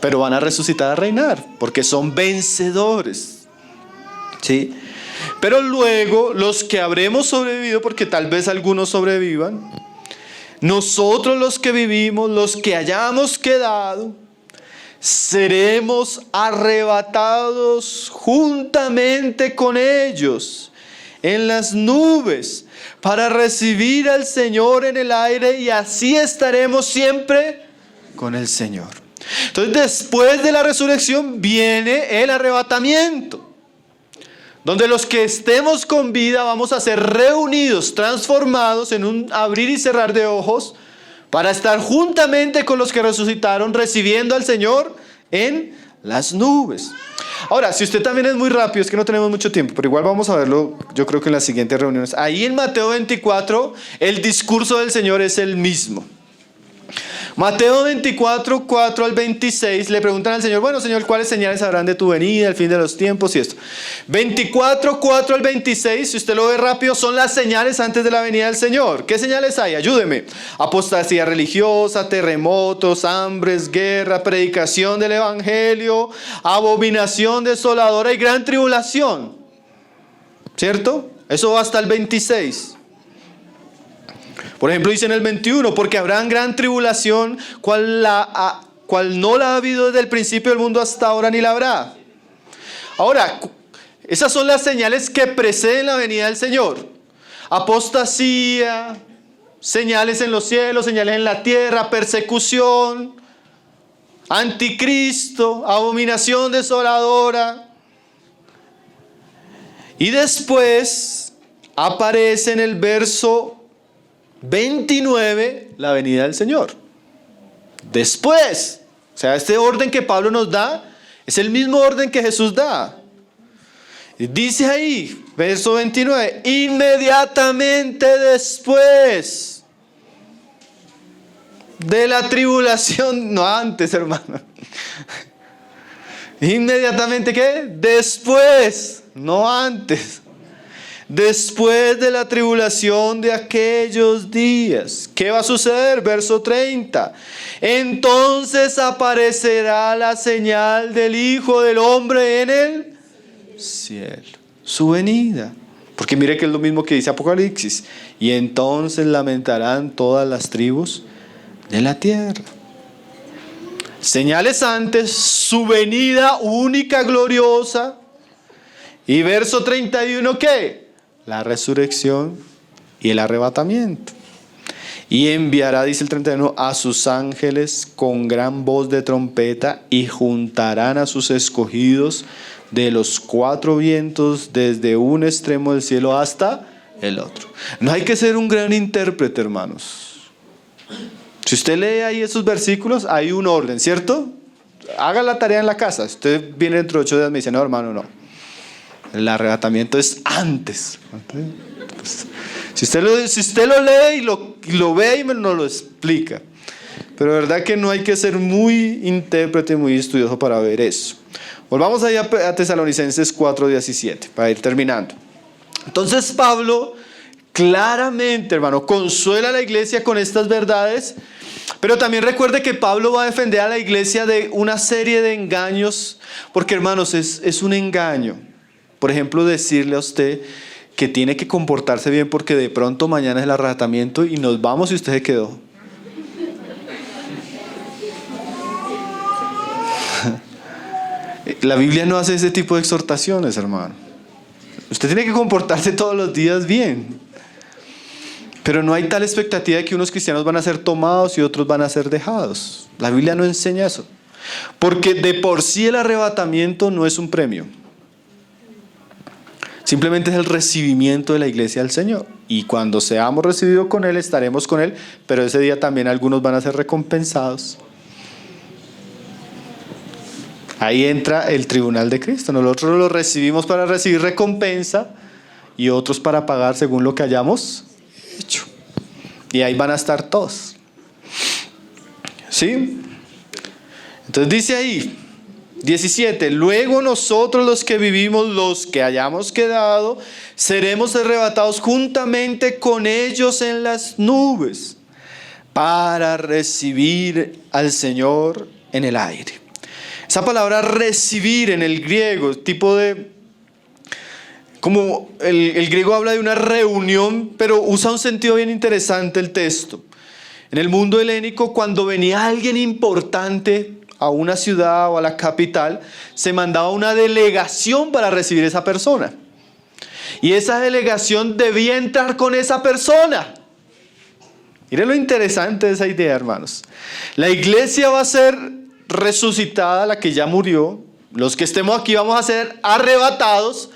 pero van a resucitar a reinar, porque son vencedores. ¿Sí? Pero luego, los que habremos sobrevivido, porque tal vez algunos sobrevivan, nosotros los que vivimos, los que hayamos quedado, seremos arrebatados juntamente con ellos en las nubes para recibir al Señor en el aire, y así estaremos siempre con el Señor. Entonces, después de la resurrección viene el arrebatamiento, donde los que estemos con vida vamos a ser reunidos, transformados en un abrir y cerrar de ojos, para estar juntamente con los que resucitaron, recibiendo al Señor en las nubes. Ahora, si usted también es muy rápido, es que no tenemos mucho tiempo, pero igual vamos a verlo, yo creo que en las siguientes reuniones. Ahí en Mateo 24, el discurso del Señor es el mismo. Mateo 24, 4 al 26, le preguntan al Señor, bueno Señor, ¿cuáles señales habrán de tu venida, el fin de los tiempos y esto? 24, 4 al 26, si usted lo ve rápido, son las señales antes de la venida del Señor. ¿Qué señales hay? Ayúdeme. Apostasía religiosa, terremotos, hambres, guerra, predicación del evangelio, abominación desoladora y gran tribulación. ¿Cierto? Eso va hasta el 26. Por ejemplo, dice en el 21, porque habrá gran tribulación, cual no la ha habido desde el principio del mundo hasta ahora, ni la habrá. Ahora, esas son las señales que preceden la venida del Señor. Apostasía, señales en los cielos, señales en la tierra, persecución, anticristo, abominación desoladora. Y después aparece en el verso 29 la venida del Señor. Después, o sea, este orden que Pablo nos da es el mismo orden que Jesús da. Dice ahí, verso 29, inmediatamente después de la tribulación, no antes, hermano. Inmediatamente, ¿qué? Después, no antes. Después de la tribulación de aquellos días, ¿qué va a suceder? Verso 30. Entonces aparecerá la señal del Hijo del Hombre en el cielo. Su venida. Porque mire que es lo mismo que dice Apocalipsis. Y entonces lamentarán todas las tribus de la tierra. Señales antes, su venida única, gloriosa. Y verso 31, ¿qué? La resurrección y el arrebatamiento. Y enviará, dice el 31, a sus ángeles con gran voz de trompeta y juntarán a sus escogidos de los cuatro vientos desde un extremo del cielo hasta el otro. No hay que ser un gran intérprete, hermanos. Si usted lee ahí esos versículos, hay un orden, ¿cierto? Haga la tarea en la casa. Si usted viene dentro de 8 días, me dice, no, hermano, no. El arrebatamiento es antes. Entonces, si usted lo lee y lo ve y nos lo explica. Pero verdad que no hay que ser muy intérprete, muy estudioso para ver eso. Volvamos ahí a Tesalonicenses 4:17 para ir terminando. Entonces Pablo claramente, hermano, consuela a la iglesia con estas verdades, pero también recuerde que Pablo va a defender a la iglesia de una serie de engaños, porque hermanos, es un engaño. Por ejemplo, decirle a usted que tiene que comportarse bien porque de pronto mañana es el arrebatamiento y nos vamos y usted se quedó. La Biblia no hace ese tipo de exhortaciones, hermano. Usted tiene que comportarse todos los días bien. Pero no hay tal expectativa de que unos cristianos van a ser tomados y otros van a ser dejados. La Biblia no enseña eso. Porque de por sí el arrebatamiento no es un premio. Simplemente es el recibimiento de la iglesia al Señor. Y cuando seamos recibidos con Él, estaremos con Él. Pero ese día también algunos van a ser recompensados. Ahí entra el tribunal de Cristo. Nosotros lo recibimos para recibir recompensa y otros para pagar según lo que hayamos hecho. Y ahí van a estar todos. ¿Sí? Entonces dice ahí, 17, luego nosotros los que vivimos, los que hayamos quedado, seremos arrebatados juntamente con ellos en las nubes para recibir al Señor en el aire. Esa palabra recibir en el griego, tipo de, como el griego habla de una reunión, pero usa un sentido bien interesante el texto. En el mundo helénico, cuando venía alguien importante a una ciudad o a la capital, se mandaba una delegación para recibir a esa persona. Y esa delegación debía entrar con esa persona. Miren lo interesante de esa idea, hermanos. La iglesia va a ser resucitada, la que ya murió. Los que estemos aquí vamos a ser arrebatados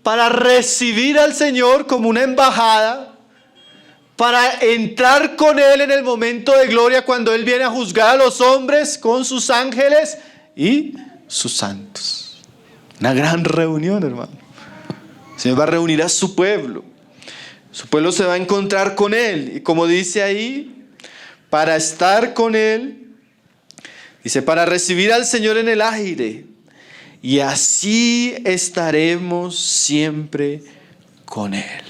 para recibir al Señor como una embajada, para entrar con Él en el momento de gloria cuando Él viene a juzgar a los hombres con sus ángeles y sus santos. Una gran reunión, hermano. El Señor va a reunir a su pueblo. Su pueblo se va a encontrar con Él. Y como dice ahí, para estar con Él, dice, para recibir al Señor en el aire, y así estaremos siempre con Él.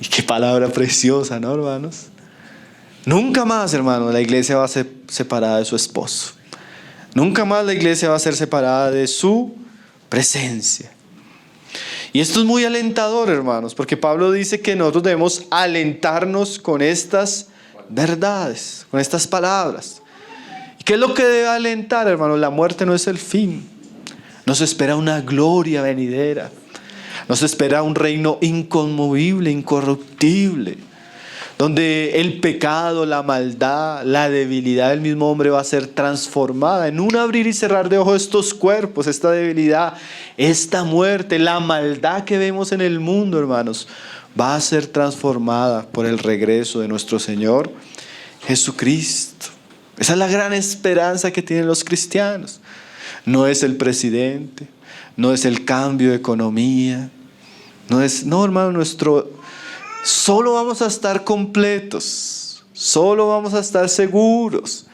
Y qué palabra preciosa, ¿no, hermanos? Nunca más, hermanos, la iglesia va a ser separada de su esposo. Nunca más la iglesia va a ser separada de su presencia. Y esto es muy alentador, hermanos, porque Pablo dice que nosotros debemos alentarnos con estas verdades, con estas palabras. ¿Y qué es lo que debe alentar, hermanos? La muerte no es el fin. Nos espera una gloria venidera. Nos espera un reino inconmovible, incorruptible, donde el pecado, la maldad, la debilidad del mismo hombre va a ser transformada en un abrir y cerrar de ojos. Estos cuerpos, esta debilidad, esta muerte, la maldad que vemos en el mundo, hermanos, va a ser transformada por el regreso de nuestro Señor Jesucristo. Esa es la gran esperanza que tienen los cristianos. No es el presidente, no es el cambio de economía, no, hermano, solo vamos a estar completos, solo vamos a estar seguros,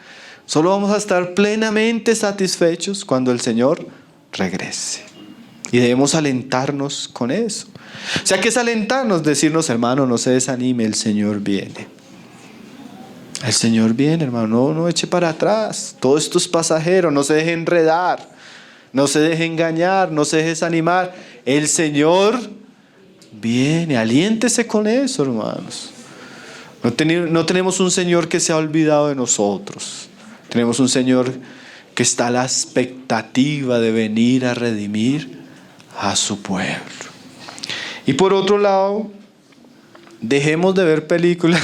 solo vamos a estar plenamente satisfechos cuando el Señor regrese. Y debemos alentarnos con eso. O sea, ¿qué es alentarnos? Decirnos, hermano, no se desanime, el Señor viene. El Señor viene, hermano, no eche para atrás. Todo esto es pasajero, no se deje enredar, no se deje engañar, no se deje desanimar. El Señor viene, aliéntese con eso, hermanos. No tenemos un Señor que se ha olvidado de nosotros. Tenemos un Señor que está a la expectativa de venir a redimir a su pueblo. Y por otro lado, dejemos de ver películas.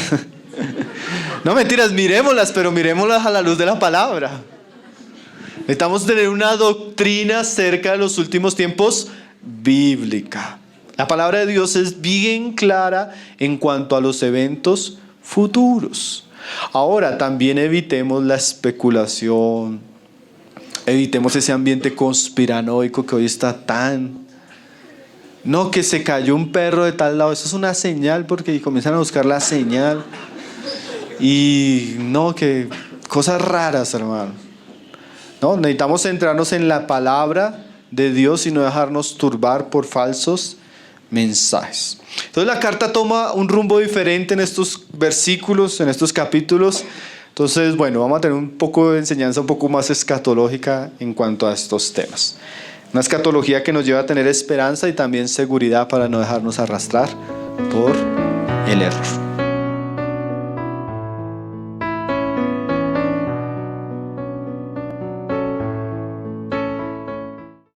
No, mentiras, miremoslas, pero miremoslas a la luz de la palabra. Necesitamos tener una doctrina acerca de los últimos tiempos bíblica. La palabra de Dios es bien clara en cuanto a los eventos futuros. Ahora, también evitemos la especulación, evitemos ese ambiente conspiranoico que hoy está tan... No, que se cayó un perro de tal lado, eso es una señal, porque comienzan a buscar la señal. Y no, que cosas raras, hermano. No, necesitamos centrarnos en la palabra de Dios y no dejarnos turbar por falsos mensajes. Entonces la carta toma un rumbo diferente en estos versículos, en estos capítulos. Entonces, bueno, vamos a tener un poco de enseñanza un poco más escatológica en cuanto a estos temas. Una escatología que nos lleva a tener esperanza y también seguridad para no dejarnos arrastrar por el error.